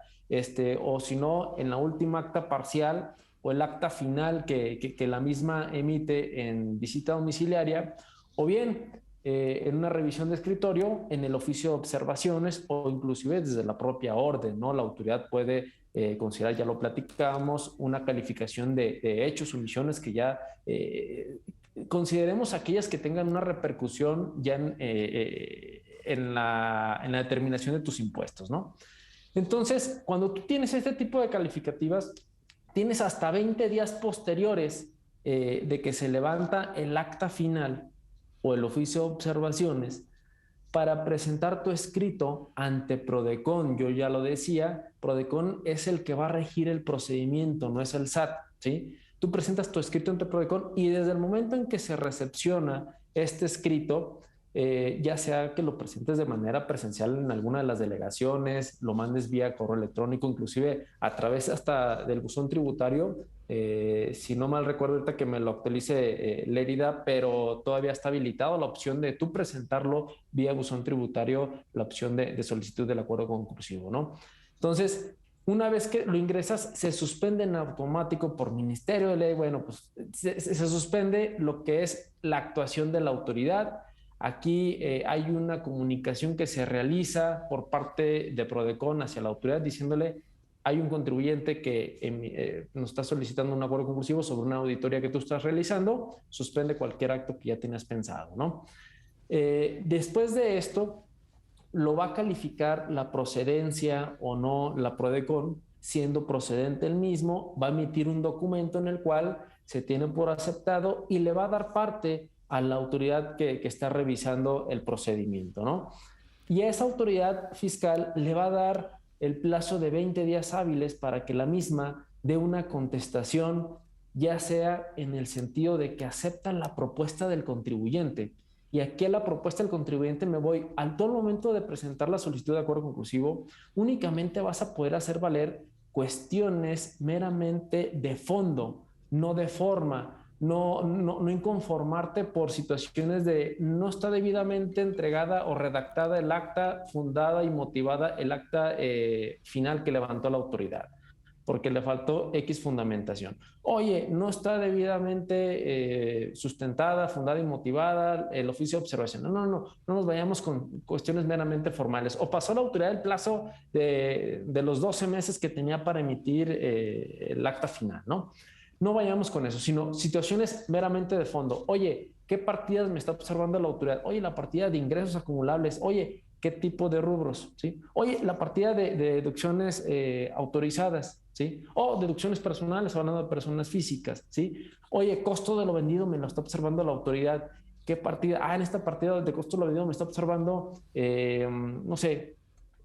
o si no, en la última acta parcial o el acta final que la misma emite en visita domiciliaria, o bien en una revisión de escritorio, en el oficio de observaciones o inclusive desde la propia orden, ¿no? La autoridad puede considerar, ya lo platicamos, una calificación de hechos o omisiones que ya consideremos aquellas que tengan una repercusión ya en la determinación de tus impuestos, ¿no? Entonces, cuando tú tienes este tipo de calificativas, tienes hasta 20 días posteriores de que se levanta el acta final o el oficio de observaciones para presentar tu escrito ante Prodecon. Yo ya lo decía, Prodecon es el que va a regir el procedimiento, no es el SAT, ¿sí? Tú presentas tu escrito ante Prodecon y desde el momento en que se recepciona este escrito, ya sea que lo presentes de manera presencial en alguna de las delegaciones, lo mandes vía correo electrónico, inclusive a través hasta del buzón tributario, si no mal recuerdo ahorita que me lo actualice Lérida, pero todavía está habilitado la opción de tú presentarlo vía buzón tributario, la opción de solicitud del acuerdo conclusivo, ¿no? Entonces, una vez que lo ingresas, se suspende en automático por Ministerio de Ley. Bueno, pues se suspende lo que es la actuación de la autoridad. Aquí hay una comunicación que se realiza por parte de Prodecon hacia la autoridad diciéndole hay un contribuyente que nos está solicitando un acuerdo conclusivo sobre una auditoría que tú estás realizando, suspende cualquier acto que ya tenías pensado, ¿no? Después de esto, lo va a calificar la procedencia o no la Prodecon siendo procedente el mismo, va a emitir un documento en el cual se tiene por aceptado y le va a dar parte a la autoridad que está revisando el procedimiento, ¿no? Y a esa autoridad fiscal le va a dar el plazo de 20 días hábiles para que la misma dé una contestación, ya sea en el sentido de que aceptan la propuesta del contribuyente. Y aquí a la propuesta del contribuyente me voy, al todo momento de presentar la solicitud de acuerdo conclusivo, únicamente vas a poder hacer valer cuestiones meramente de fondo, no de forma. No inconformarte por situaciones de no está debidamente entregada o redactada el acta fundada y motivada, el acta final que levantó la autoridad, porque le faltó X fundamentación. Oye, no está debidamente sustentada, fundada y motivada el oficio de observación. No nos vayamos con cuestiones meramente formales. O pasó la autoridad el plazo de los 12 meses que tenía para emitir el acta final, ¿no? No vayamos con eso, sino situaciones meramente de fondo. Oye, ¿qué partidas me está observando la autoridad? Oye, la partida de ingresos acumulables. Oye, ¿qué tipo de rubros? ¿Sí? Oye, la partida de deducciones autorizadas. ¿Sí? O deducciones personales, hablando de personas físicas. ¿Sí? Oye, costo de lo vendido me lo está observando la autoridad. ¿Qué partida? En esta partida de costo de lo vendido me está observando, no sé,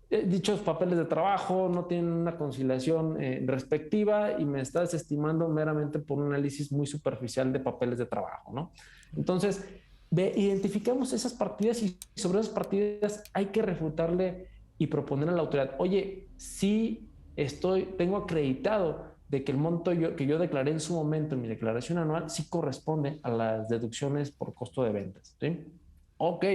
dichos papeles de trabajo no tienen una conciliación respectiva y me está desestimando meramente por un análisis muy superficial de papeles de trabajo, ¿no? Entonces, identificamos esas partidas y sobre esas partidas hay que refutarle y proponer a la autoridad, oye, sí tengo acreditado de que el monto que yo declaré en su momento en mi declaración anual sí corresponde a las deducciones por costo de ventas, ¿sí? Ok,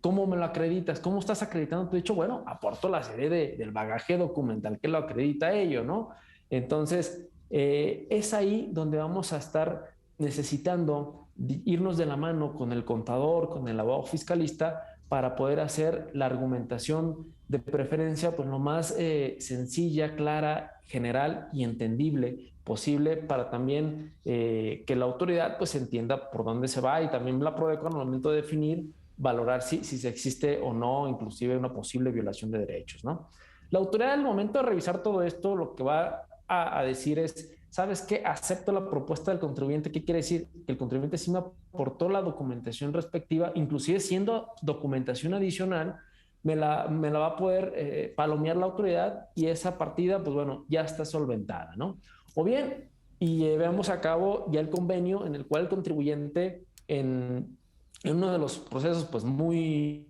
¿cómo me lo acreditas? ¿Cómo estás acreditando? Te he dicho, bueno, aporto la serie del bagaje documental que lo acredita ello, ¿no? Entonces, es ahí donde vamos a estar necesitando irnos de la mano con el contador, con el abogado fiscalista, para poder hacer la argumentación de preferencia, pues lo más sencilla, clara, general y entendible posible para también que la autoridad pues entienda por dónde se va y también la Prodeco al momento de definir, valorar si se existe o no, inclusive una posible violación de derechos, ¿no? La autoridad al momento de revisar todo esto lo que va a decir es, ¿sabes qué? Acepto la propuesta del contribuyente. ¿Qué quiere decir? Que el contribuyente sí me aportó la documentación respectiva, inclusive siendo documentación adicional, me la va a poder palomear la autoridad y esa partida, pues bueno, ya está solventada, ¿no? O bien, y llevamos a cabo ya el convenio en el cual el contribuyente en uno de los procesos pues muy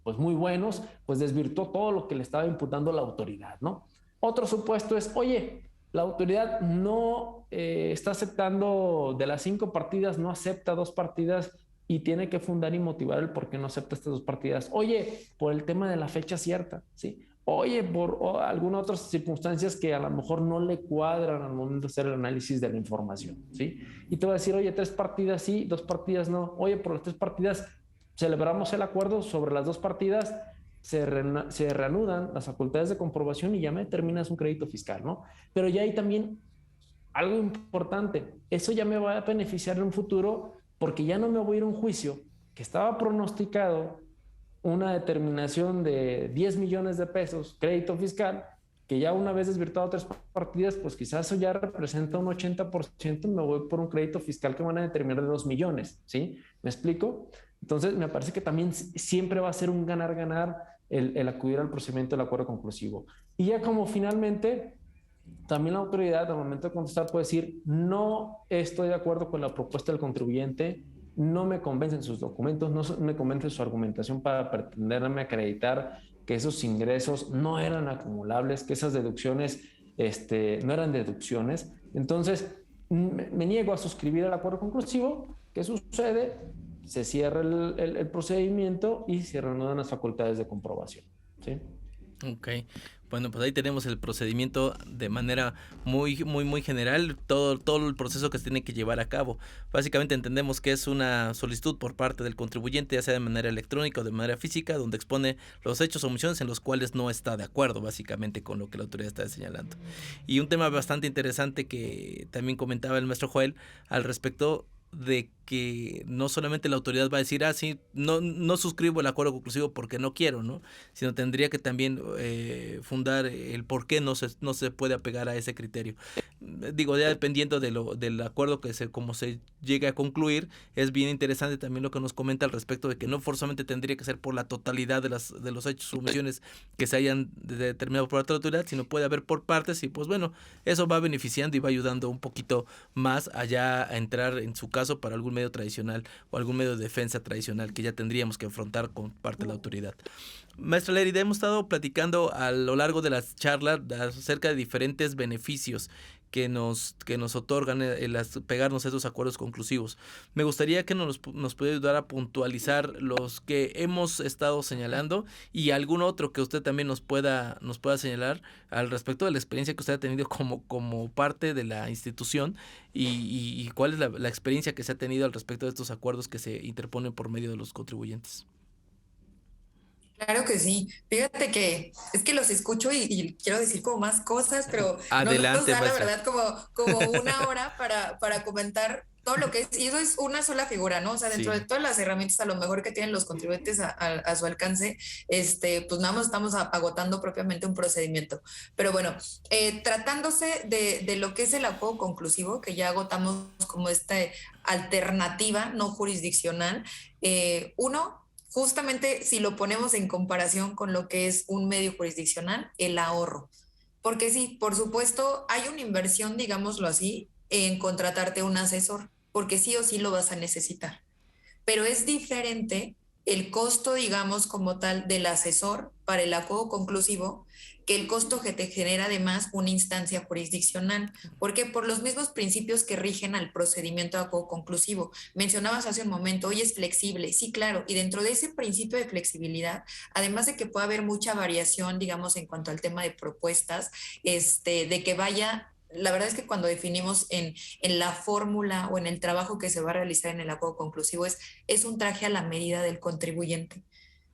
buenos, pues desvirtuó todo lo que le estaba imputando la autoridad, ¿no? Otro supuesto es, oye, la autoridad no está aceptando de las 5 partidas, no acepta 2 partidas y tiene que fundar y motivar el por qué no acepta estas 2 partidas. Oye, por el tema de la fecha cierta, ¿sí? Oye, por algunas otras circunstancias que a lo mejor no le cuadran al momento de hacer el análisis de la información, ¿sí? Y te va a decir, oye, 3 partidas sí, 2 partidas no. Oye, por las 3 partidas celebramos el acuerdo, sobre las 2 partidas se reanudan las facultades de comprobación y ya me determinas un crédito fiscal, ¿no? Pero ya hay también algo importante, eso ya me va a beneficiar en un futuro porque ya no me voy a ir a un juicio que estaba pronosticado una determinación de 10 millones de pesos, crédito fiscal, que ya una vez desvirtuado 3 partidas, pues quizás eso ya representa un 80%, me voy por un crédito fiscal que van a determinar de 2 millones, ¿sí? ¿Me explico? Entonces, me parece que también siempre va a ser un ganar-ganar el acudir al procedimiento del acuerdo conclusivo. Y ya como finalmente, también la autoridad al momento de contestar puede decir, no estoy de acuerdo con la propuesta del contribuyente, no me convencen sus documentos, no me convence su argumentación para pretenderme acreditar que esos ingresos no eran acumulables, que esas deducciones no eran deducciones. Entonces, me niego a suscribir el acuerdo conclusivo. ¿Qué sucede? Se cierra el procedimiento y se reanudan las facultades de comprobación, ¿sí? Ok, bueno, pues ahí tenemos el procedimiento de manera muy general, todo el proceso que se tiene que llevar a cabo. Básicamente entendemos que es una solicitud por parte del contribuyente, ya sea de manera electrónica o de manera física, donde expone los hechos o omisiones en los cuales no está de acuerdo, básicamente, con lo que la autoridad está señalando. Y un tema bastante interesante que también comentaba el maestro Joel al respecto de que no solamente la autoridad va a decir, sí, no suscribo el acuerdo conclusivo porque no quiero, ¿no? Sino tendría que también fundar el por qué no se puede apegar a ese criterio. Digo, ya dependiendo del acuerdo como se llegue a concluir, es bien interesante también lo que nos comenta al respecto de que no forzosamente tendría que ser por la totalidad de los hechos o omisiones que se hayan determinado por la autoridad, sino puede haber por partes y pues bueno, eso va beneficiando y va ayudando un poquito más allá a entrar en su caso para algún medio tradicional o algún medio de defensa tradicional que ya tendríamos que afrontar con parte de la autoridad. Maestra Lérida, hemos estado platicando a lo largo de las charlas acerca de diferentes beneficios que nos otorgan el pegarnos a esos acuerdos conclusivos. Me gustaría que nos pudiera ayudar a puntualizar los que hemos estado señalando y algún otro que usted también nos pueda señalar al respecto de la experiencia que usted ha tenido como parte de la institución y cuál es la experiencia que se ha tenido al respecto de estos acuerdos que se interponen por medio de los contribuyentes. Claro que sí. Fíjate que es que los escucho y quiero decir como más cosas, pero no nos Adelante, da la maestra. verdad como una hora para comentar todo lo que es. Y eso es una sola figura, ¿no? O sea, dentro Sí. de todas las herramientas a lo mejor que tienen los contribuyentes a su alcance, pues nada más estamos agotando propiamente un procedimiento. Pero bueno, tratándose de lo que es el acuerdo conclusivo, que ya agotamos como esta alternativa no jurisdiccional, uno, justamente si lo ponemos en comparación con lo que es un medio jurisdiccional, el ahorro. Porque sí, por supuesto, hay una inversión, digámoslo así, en contratarte un asesor, porque sí o sí lo vas a necesitar. Pero es diferente el costo, digamos, como tal, del asesor para el acuerdo conclusivo que el costo que te genera además una instancia jurisdiccional, porque por los mismos principios que rigen al procedimiento de acuerdo conclusivo. Mencionabas hace un momento, hoy es flexible, sí, claro, y dentro de ese principio de flexibilidad, además de que puede haber mucha variación, digamos, en cuanto al tema de propuestas, de que vaya. La verdad es que cuando definimos en la fórmula o en el trabajo que se va a realizar en el acuerdo conclusivo es un traje a la medida del contribuyente.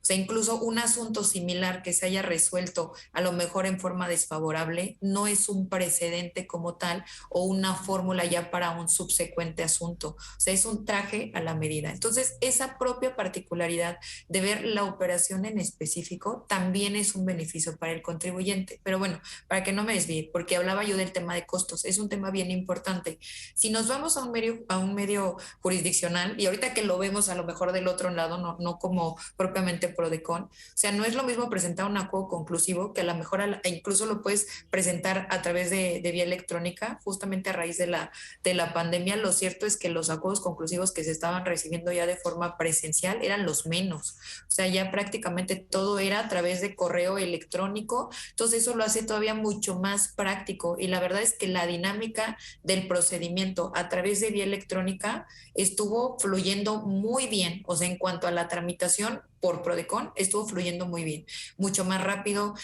O sea, incluso un asunto similar que se haya resuelto a lo mejor en forma desfavorable no es un precedente como tal o una fórmula ya para un subsecuente asunto. O sea, es un traje a la medida. Entonces, esa propia particularidad de ver la operación en específico también es un beneficio para el contribuyente. Pero bueno, para que no me desvíe, porque hablaba yo del tema de costos, es un tema bien importante. Si nos vamos a un medio jurisdiccional, y ahorita que lo vemos a lo mejor del otro lado, no como propiamente PRODECON, o sea, no es lo mismo presentar un acuerdo conclusivo que a lo mejor incluso lo puedes presentar a través de vía electrónica, justamente a raíz de la pandemia. Lo cierto es que los acuerdos conclusivos que se estaban recibiendo ya de forma presencial eran los menos, o sea, ya prácticamente todo era a través de correo electrónico, entonces eso lo hace todavía mucho más práctico y la verdad es que la dinámica del procedimiento a través de vía electrónica estuvo fluyendo muy bien, o sea, en cuanto a la tramitación por PRODECON, estuvo fluyendo muy bien, mucho más rápido,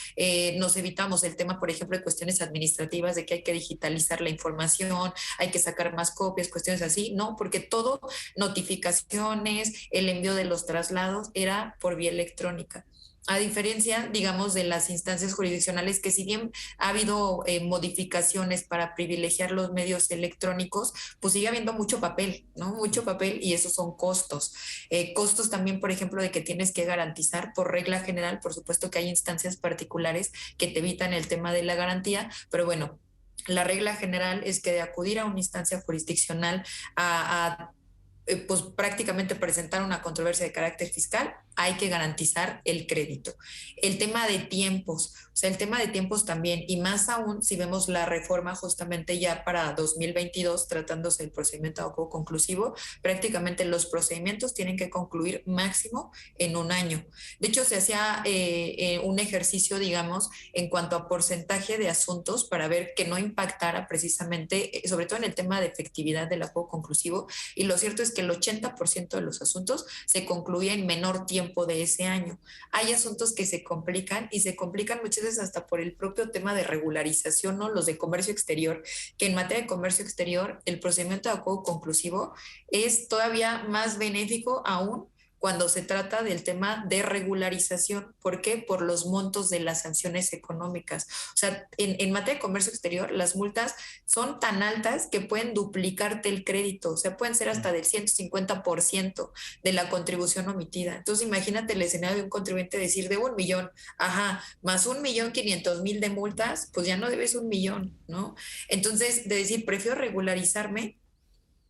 nos evitamos el tema, por ejemplo, de cuestiones administrativas, de que hay que digitalizar la información, hay que sacar más copias, cuestiones así, no, porque todo, notificaciones, el envío de los traslados, era por vía electrónica. A diferencia, digamos, de las instancias jurisdiccionales, que si bien ha habido modificaciones para privilegiar los medios electrónicos, pues sigue habiendo mucho papel, ¿no? Mucho papel y esos son costos. Costos también, por ejemplo, de que tienes que garantizar por regla general, por supuesto que hay instancias particulares que te evitan el tema de la garantía, pero bueno, la regla general es que de acudir a una instancia jurisdiccional pues prácticamente presentar una controversia de carácter fiscal, hay que garantizar el crédito. El tema de tiempos, o sea, el tema de tiempos también, y más aún si vemos la reforma justamente ya para 2022, tratándose del procedimiento de acuerdo conclusivo, prácticamente los procedimientos tienen que concluir máximo en un año. De hecho, se hacía un ejercicio, digamos, en cuanto a porcentaje de asuntos para ver que no impactara precisamente, sobre todo en el tema de efectividad del acuerdo conclusivo, y lo cierto es que el 80% de los asuntos se concluye en menor tiempo de ese año. Hay asuntos que se complican y se complican muchas veces hasta por el propio tema de regularización, ¿no? Los de comercio exterior, que en materia de comercio exterior el procedimiento de acuerdo conclusivo es todavía más benéfico aún cuando se trata del tema de regularización. ¿Por qué? Por los montos de las sanciones económicas. O sea, en materia de comercio exterior, las multas son tan altas que pueden duplicarte el crédito, o sea, pueden ser hasta del 150% de la contribución omitida. Entonces, imagínate el escenario de un contribuyente decir de 1 millón, ajá, más 1.500.000 de multas, pues ya no debes 1 millón, ¿no? Entonces, de decir, prefiero regularizarme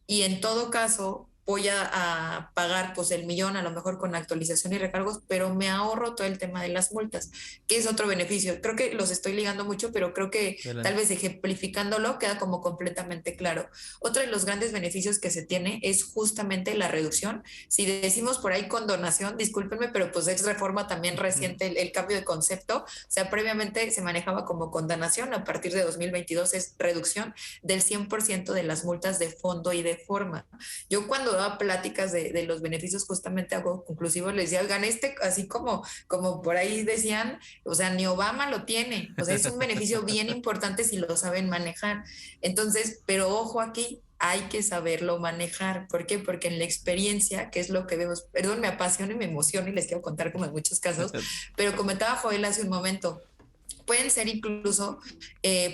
y en todo caso voy a pagar pues el millón, a lo mejor con actualización y recargos, pero me ahorro todo el tema de las multas, que es otro beneficio. Creo que los estoy ligando mucho, pero creo que tal vez ejemplificándolo queda como completamente claro. Otro de los grandes beneficios que se tiene es justamente la reducción. Si decimos por ahí condonación, discúlpenme, pero pues ex reforma también reciente el cambio de concepto. O sea, previamente se manejaba como condonación, a partir de 2022 es reducción del 100% de las multas de fondo y de forma. Yo cuando daba pláticas de los beneficios justamente hago conclusivos, les decía, oigan, así como por ahí decían, o sea, ni Obama lo tiene, o sea, es un beneficio bien importante si lo saben manejar. Entonces, pero ojo aquí, hay que saberlo manejar. ¿Por qué? Porque en la experiencia, que es lo que vemos, perdón, me apasiona y me emociona y les quiero contar como en muchos casos, pero comentaba Joel hace un momento, pueden ser incluso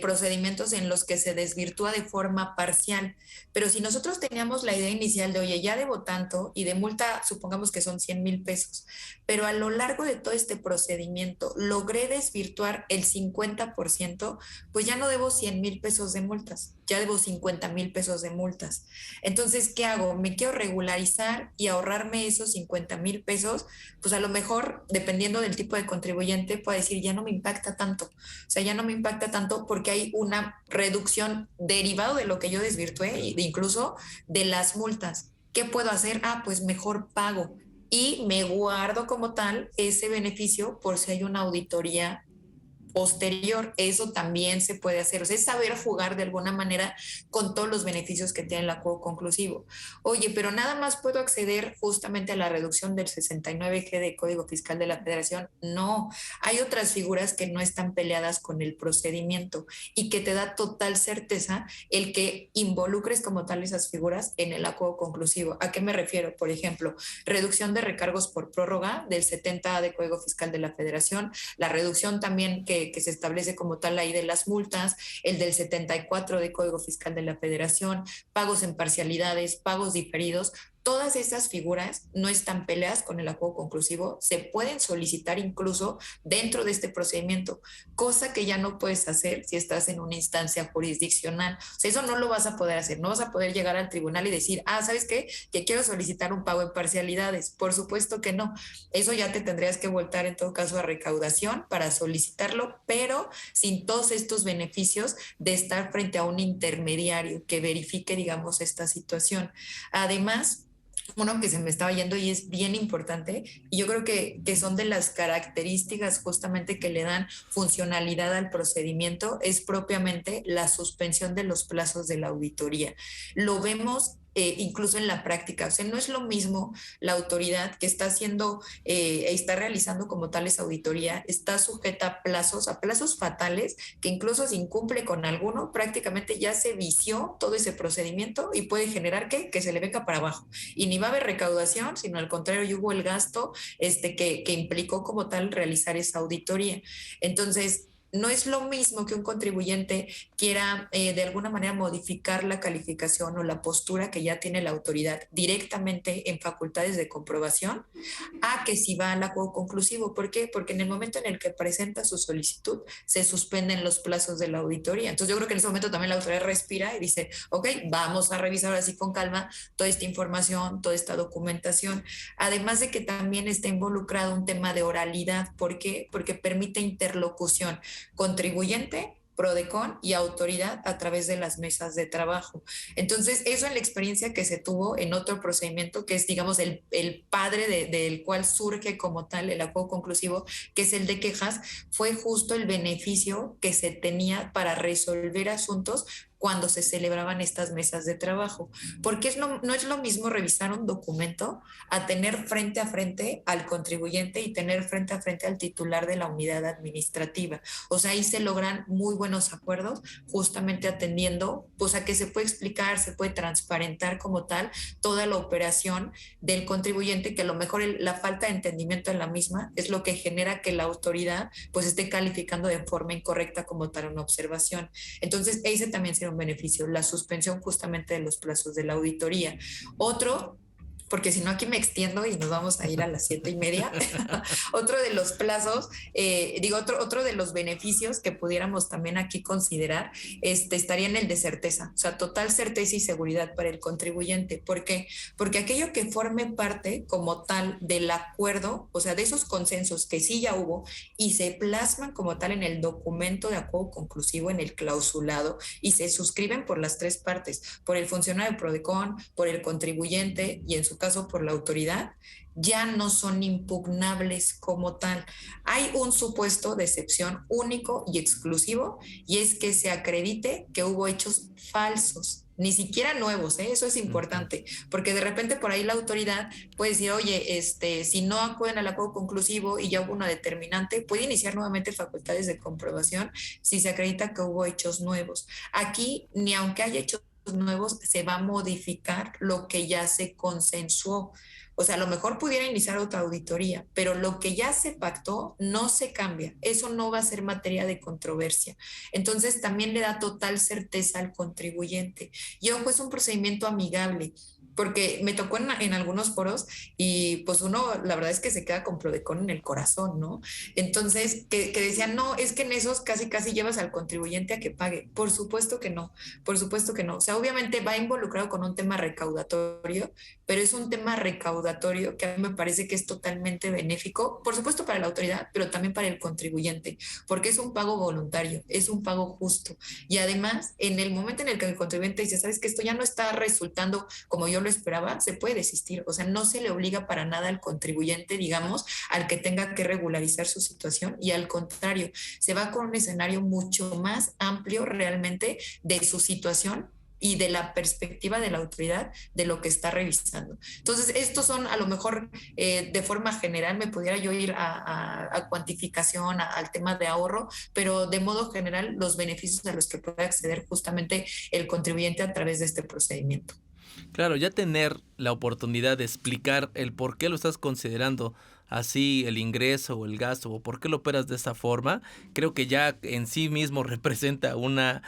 procedimientos en los que se desvirtúa de forma parcial. Pero si nosotros teníamos la idea inicial de, oye, ya debo tanto y de multa, supongamos que son 100,000 pesos, pero a lo largo de todo este procedimiento logré desvirtuar el 50%, pues ya no debo 100,000 pesos de multas, ya debo 50,000 pesos de multas. Entonces, ¿qué hago? Me quiero regularizar y ahorrarme esos 50,000 pesos, pues a lo mejor, dependiendo del tipo de contribuyente, puedo decir, ya no me impacta tanto. O sea, ya no me impacta tanto porque hay una reducción derivado de lo que yo desvirtué, incluso de las multas. ¿Qué puedo hacer? Ah, pues mejor pago y me guardo como tal ese beneficio por si hay una auditoría posterior. Eso también se puede hacer, o sea, es saber jugar de alguna manera con todos los beneficios que tiene el acuerdo conclusivo. Oye, pero nada más puedo acceder justamente a la reducción del 69G de Código Fiscal de la Federación. No, hay otras figuras que no están peleadas con el procedimiento y que te da total certeza el que involucres como tal esas figuras en el acuerdo conclusivo. ¿A qué me refiero? Por ejemplo, reducción de recargos por prórroga del 70 de Código Fiscal de la Federación, la reducción también que se establece como tal ahí de las multas, el del 74 de Código Fiscal de la Federación, pagos en parcialidades, pagos diferidos. Todas esas figuras no están peleadas con el acuerdo conclusivo, se pueden solicitar incluso dentro de este procedimiento, cosa que ya no puedes hacer si estás en una instancia jurisdiccional. O sea, eso no lo vas a poder hacer, no vas a poder llegar al tribunal y decir, ah, ¿sabes qué? Que quiero solicitar un pago en parcialidades. Por supuesto que no. Eso ya te tendrías que voltar en todo caso a recaudación para solicitarlo, pero sin todos estos beneficios de estar frente a un intermediario que verifique, digamos, esta situación. Además, uno que se me estaba yendo y es bien importante, y yo creo que son de las características justamente que le dan funcionalidad al procedimiento, es propiamente la suspensión de los plazos de la auditoría. Lo vemos incluso en la práctica. O sea, no es lo mismo la autoridad que está haciendo, está realizando como tal esa auditoría, está sujeta a plazos fatales, que incluso si incumple con alguno, prácticamente ya se vició todo ese procedimiento y puede generar que se le venga para abajo. Y ni va a haber recaudación, sino al contrario, ya hubo el gasto que implicó como tal realizar esa auditoría. Entonces, no es lo mismo que un contribuyente quiera de alguna manera modificar la calificación o la postura que ya tiene la autoridad directamente en facultades de comprobación, a que si va al acuerdo conclusivo. ¿Por qué? Porque en el momento en el que presenta su solicitud se suspenden los plazos de la auditoría. Entonces yo creo que en ese momento también la autoridad respira y dice, ok, vamos a revisar así con calma toda esta información, toda esta documentación. Además de que también está involucrado un tema de oralidad. ¿Por qué? Porque permite interlocución contribuyente, PRODECON y autoridad a través de las mesas de trabajo. Entonces, eso en la experiencia que se tuvo en otro procedimiento, que es, digamos, el padre del cual surge como tal el acuerdo conclusivo, que es el de quejas, fue justo el beneficio que se tenía para resolver asuntos cuando se celebraban estas mesas de trabajo, porque no es lo mismo revisar un documento a tener frente a frente al contribuyente y tener frente a frente al titular de la unidad administrativa. O sea, ahí se logran muy buenos acuerdos, justamente atendiendo, pues a que se puede explicar, se puede transparentar como tal toda la operación del contribuyente, que a lo mejor la falta de entendimiento en la misma es lo que genera que la autoridad pues esté calificando de forma incorrecta como tal una observación. Entonces, ese también será un beneficio, la suspensión justamente de los plazos de la auditoría. Otro, porque si no aquí me extiendo y nos vamos a ir a las 7:30. Otro de los plazos, otro de los beneficios que pudiéramos también aquí considerar, estaría en el de certeza, o sea, total certeza y seguridad para el contribuyente. ¿Por qué? Porque aquello que forme parte como tal del acuerdo, o sea, de esos consensos que sí ya hubo y se plasman como tal en el documento de acuerdo conclusivo, en el clausulado, y se suscriben por las tres partes, por el funcionario del PRODECON, por el contribuyente y en su caso por la autoridad, ya no son impugnables como tal. Hay un supuesto de excepción único y exclusivo, y es que se acredite que hubo hechos falsos, ni siquiera nuevos, ¿eh? Eso es importante, porque de repente por ahí la autoridad puede decir, oye, si no acuden al acuerdo conclusivo y ya hubo una determinante, puede iniciar nuevamente facultades de comprobación si se acredita que hubo hechos nuevos. Aquí, ni aunque haya hechos nuevos, se va a modificar lo que ya se consensuó. O sea, a lo mejor pudiera iniciar otra auditoría, pero lo que ya se pactó no se cambia. Eso no va a ser materia de controversia. Entonces, también le da total certeza al contribuyente. Y ojo, es un procedimiento amigable, porque me tocó en algunos foros y pues uno, la verdad es que se queda con Prodecon en el corazón, ¿no? Entonces, que decían, no, es que en esos casi casi llevas al contribuyente a que pague. Por supuesto que no, por supuesto que no. O sea, obviamente va involucrado con un tema recaudatorio, pero es un tema recaudatorio que a mí me parece que es totalmente benéfico, por supuesto para la autoridad, pero también para el contribuyente, porque es un pago voluntario, es un pago justo. Y además, en el momento en el que el contribuyente dice, sabes que esto ya no está resultando como yo lo esperaba, se puede desistir. O sea, no se le obliga para nada al contribuyente, digamos, al que tenga que regularizar su situación, y al contrario, se va con un escenario mucho más amplio realmente de su situación y de la perspectiva de la autoridad de lo que está revisando. Entonces, estos son a lo mejor de forma general, me pudiera yo ir a cuantificación, al tema de ahorro, pero de modo general los beneficios a los que puede acceder justamente el contribuyente a través de este procedimiento. Claro, ya tener la oportunidad de explicar el por qué lo estás considerando así, el ingreso o el gasto, o por qué lo operas de esa forma, creo que ya en sí mismo representa una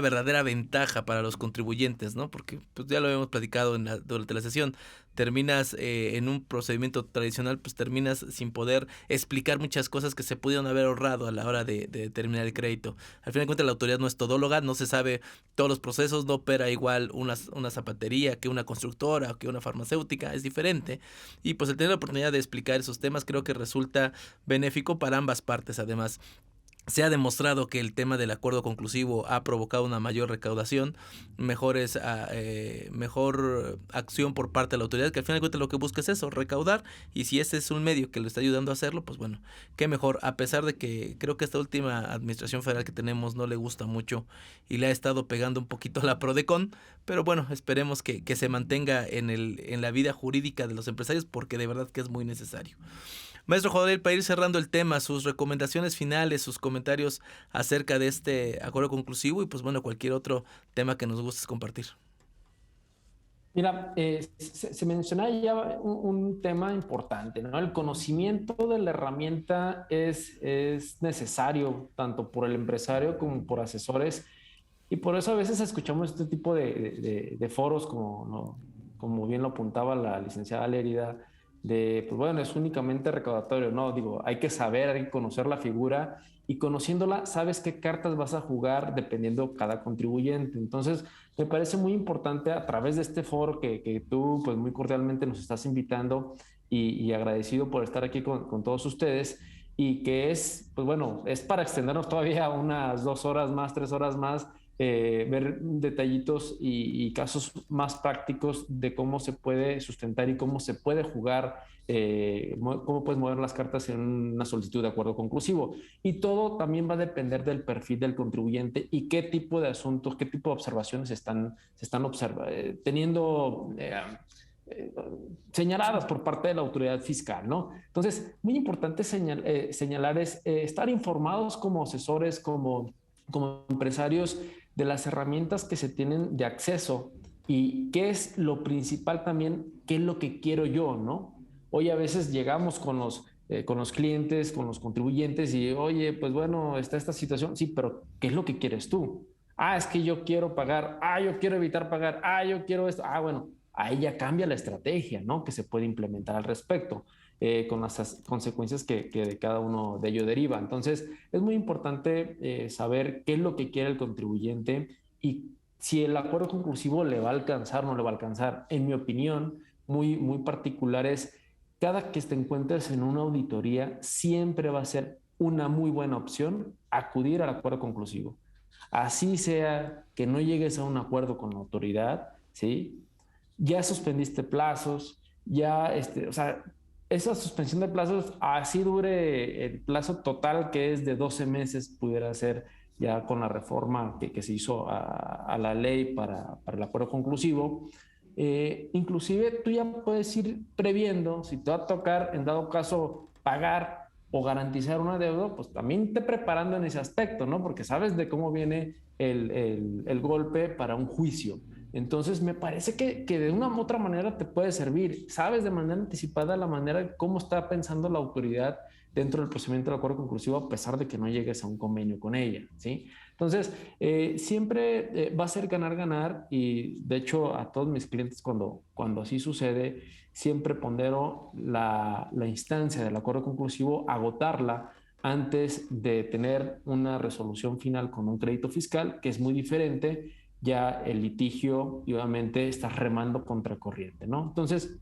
verdadera ventaja para los contribuyentes, ¿no? Porque pues ya lo habíamos platicado durante la sesión. Terminas en un procedimiento tradicional, pues terminas sin poder explicar muchas cosas que se pudieron haber ahorrado a la hora de determinar el crédito. Al final de cuentas, la autoridad no es todóloga, no se sabe todos los procesos, no opera igual una zapatería que una constructora o que una farmacéutica, es diferente. Y pues el tener la oportunidad de explicar esos temas creo que resulta benéfico para ambas partes. Además, se ha demostrado que el tema del acuerdo conclusivo ha provocado una mayor recaudación, mejor acción por parte de la autoridad, que al final de cuentas lo que busca es eso, recaudar, y si ese es un medio que le está ayudando a hacerlo, pues bueno, qué mejor, a pesar de que creo que esta última administración federal que tenemos no le gusta mucho y le ha estado pegando un poquito a la Prodecon, pero bueno, esperemos que se mantenga en la vida jurídica de los empresarios, porque de verdad que es muy necesario. Maestro Jodel, para ir cerrando el tema, sus recomendaciones finales, sus comentarios acerca de este acuerdo conclusivo y pues bueno, cualquier otro tema que nos gustes compartir. Mira, se menciona ya un tema importante, ¿no? El conocimiento de la herramienta es necesario tanto por el empresario como por asesores, y por eso a veces escuchamos este tipo de foros como, ¿no?, como bien lo apuntaba la licenciada Lérida, pues bueno, es únicamente recaudatorio. No, digo, hay que saber, hay que conocer la figura, y conociéndola sabes qué cartas vas a jugar dependiendo cada contribuyente. Entonces, me parece muy importante a través de este foro que tú pues muy cordialmente nos estás invitando, y agradecido por estar aquí con todos ustedes, y que es, pues bueno, es para extendernos todavía unas 2 horas más, 3 horas más, ver detallitos y casos más prácticos de cómo se puede sustentar y cómo se puede jugar, cómo puedes mover las cartas en una solicitud de acuerdo conclusivo. Y todo también va a depender del perfil del contribuyente y qué tipo de asuntos, qué tipo de observaciones se están teniendo señaladas por parte de la autoridad fiscal, ¿no? Entonces, muy importante señalar es estar informados como asesores, como empresarios, de las herramientas que se tienen de acceso y qué es lo principal también, qué es lo que quiero yo, ¿no? Hoy a veces llegamos con los clientes, con los contribuyentes y, oye, pues bueno, está esta situación, sí, pero ¿qué es lo que quieres tú? Ah, es que yo quiero pagar, yo quiero evitar pagar, yo quiero esto, bueno, ahí ya cambia la estrategia, ¿no? Que se puede implementar al respecto. Con las consecuencias que de cada uno de ellos deriva. Entonces, es muy importante saber qué es lo que quiere el contribuyente y si el acuerdo conclusivo le va a alcanzar o no le va a alcanzar. En mi opinión, muy particular es, cada que te encuentres en una auditoría, siempre va a ser una muy buena opción acudir al acuerdo conclusivo. Así sea que no llegues a un acuerdo con la autoridad, ¿sí? Ya suspendiste plazos, ya, o sea, esa suspensión de plazos, así dure el plazo total, que es de 12 meses, pudiera ser ya con la reforma que se hizo a la ley para el acuerdo conclusivo. Inclusive tú ya puedes ir previendo, si te va a tocar, en dado caso, pagar o garantizar una deuda, pues también te preparando en ese aspecto, ¿no? Porque sabes de cómo viene el golpe para un juicio. Entonces, me parece que de una u otra manera te puede servir. Sabes de manera anticipada la manera cómo está pensando la autoridad dentro del procedimiento del acuerdo conclusivo, a pesar de que no llegues a un convenio con ella, ¿sí? Entonces, siempre va a ser ganar-ganar y, de hecho, a todos mis clientes, cuando así sucede, siempre pondero la instancia del acuerdo conclusivo, agotarla antes de tener una resolución final con un crédito fiscal, que es muy diferente. Ya el litigio, y obviamente estás remando contracorriente, ¿no? Entonces,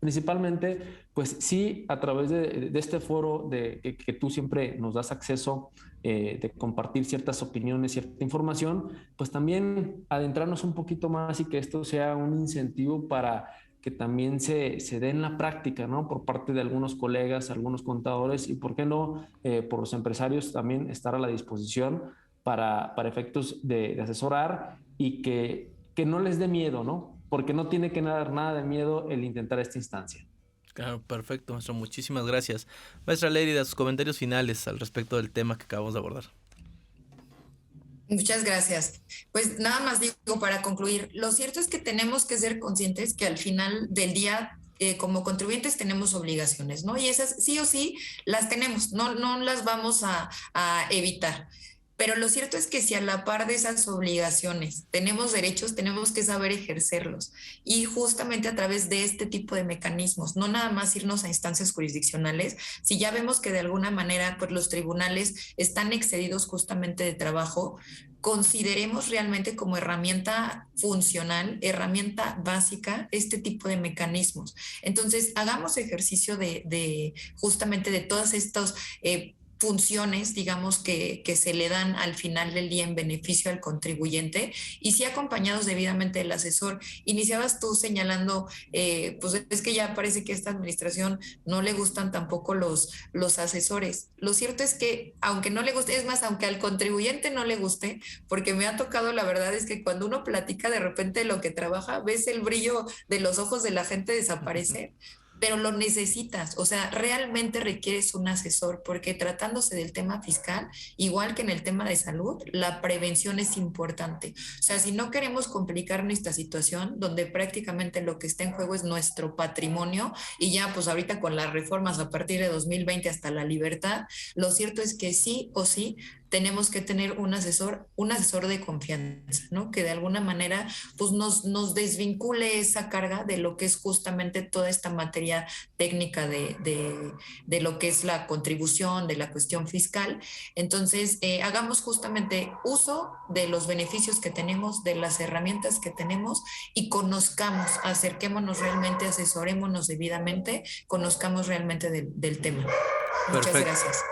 principalmente, pues sí, a través de este foro que tú siempre nos das acceso, de compartir ciertas opiniones, cierta información, pues también adentrarnos un poquito más y que esto sea un incentivo para que también se dé en la práctica, ¿no? Por parte de algunos colegas, algunos contadores y, ¿por qué no?, por los empresarios también estar a la disposición para efectos de asesorar y que no les dé miedo, ¿no? Porque no tiene que dar nada de miedo el intentar esta instancia. Claro, perfecto, maestro. Muchísimas gracias. Maestra Lérida, sus comentarios finales al respecto del tema que acabamos de abordar. Muchas gracias. Pues nada más digo para concluir, lo cierto es que tenemos que ser conscientes que al final del día, como contribuyentes tenemos obligaciones, ¿no? Y esas sí o sí las tenemos, no las vamos a evitar. Pero lo cierto es que si a la par de esas obligaciones tenemos derechos, tenemos que saber ejercerlos. Y justamente a través de este tipo de mecanismos, no nada más irnos a instancias jurisdiccionales, si ya vemos que de alguna manera pues, los tribunales están excedidos justamente de trabajo, consideremos realmente como herramienta funcional, herramienta básica, este tipo de mecanismos. Entonces, hagamos ejercicio justamente de todos estos funciones, digamos, que se le dan al final del día en beneficio al contribuyente y sí acompañados debidamente del asesor. Iniciabas tú señalando, pues es que ya parece que a esta administración no le gustan tampoco los asesores. Lo cierto es que, aunque no le guste, es más, aunque al contribuyente no le guste, porque me ha tocado, la verdad es que cuando uno platica de repente de lo que trabaja, ves el brillo de los ojos de la gente desaparecer. Pero lo necesitas, o sea, realmente requieres un asesor, porque tratándose del tema fiscal, igual que en el tema de salud, la prevención es importante. O sea, si no queremos complicar nuestra situación, donde prácticamente lo que está en juego es nuestro patrimonio, y ya pues ahorita con las reformas a partir de 2020 hasta la libertad, lo cierto es que sí o sí tenemos que tener un asesor de confianza, ¿no? Que de alguna manera pues nos desvincule esa carga de lo que es justamente toda esta materia técnica de lo que es la contribución, de la cuestión fiscal. Entonces, hagamos justamente uso de los beneficios que tenemos, de las herramientas que tenemos y conozcamos, acerquémonos realmente, asesorémonos debidamente, conozcamos realmente del tema. Muchas Perfecto. gracias.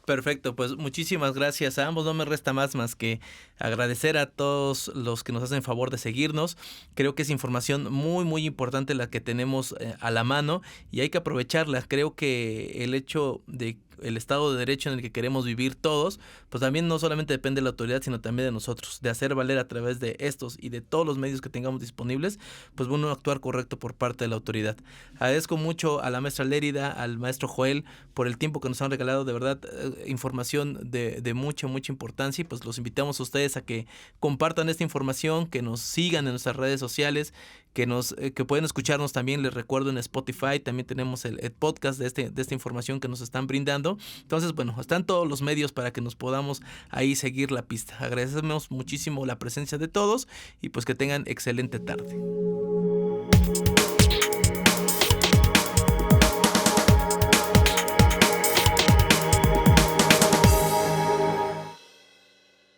Perfecto, pues muchísimas gracias a ambos. No me resta más que agradecer a todos los que nos hacen favor de seguirnos. Creo que es información muy importante la que tenemos a la mano y hay que aprovecharla. Creo que el hecho de el Estado de Derecho en el que queremos vivir todos, pues también no solamente depende de la autoridad, sino también de nosotros, de hacer valer a través de estos y de todos los medios que tengamos disponibles, pues bueno, actuar correcto por parte de la autoridad. Agradezco mucho a la maestra Lérida, al maestro Joel, por el tiempo que nos han regalado, de verdad, información de mucha importancia, y pues los invitamos a ustedes a que compartan esta información, que nos sigan en nuestras redes sociales, que pueden escucharnos también, les recuerdo, en Spotify. También tenemos el podcast de esta información que nos están brindando. Entonces, bueno, están todos los medios para que nos podamos ahí seguir la pista. Agradecemos muchísimo la presencia de todos y pues que tengan excelente tarde.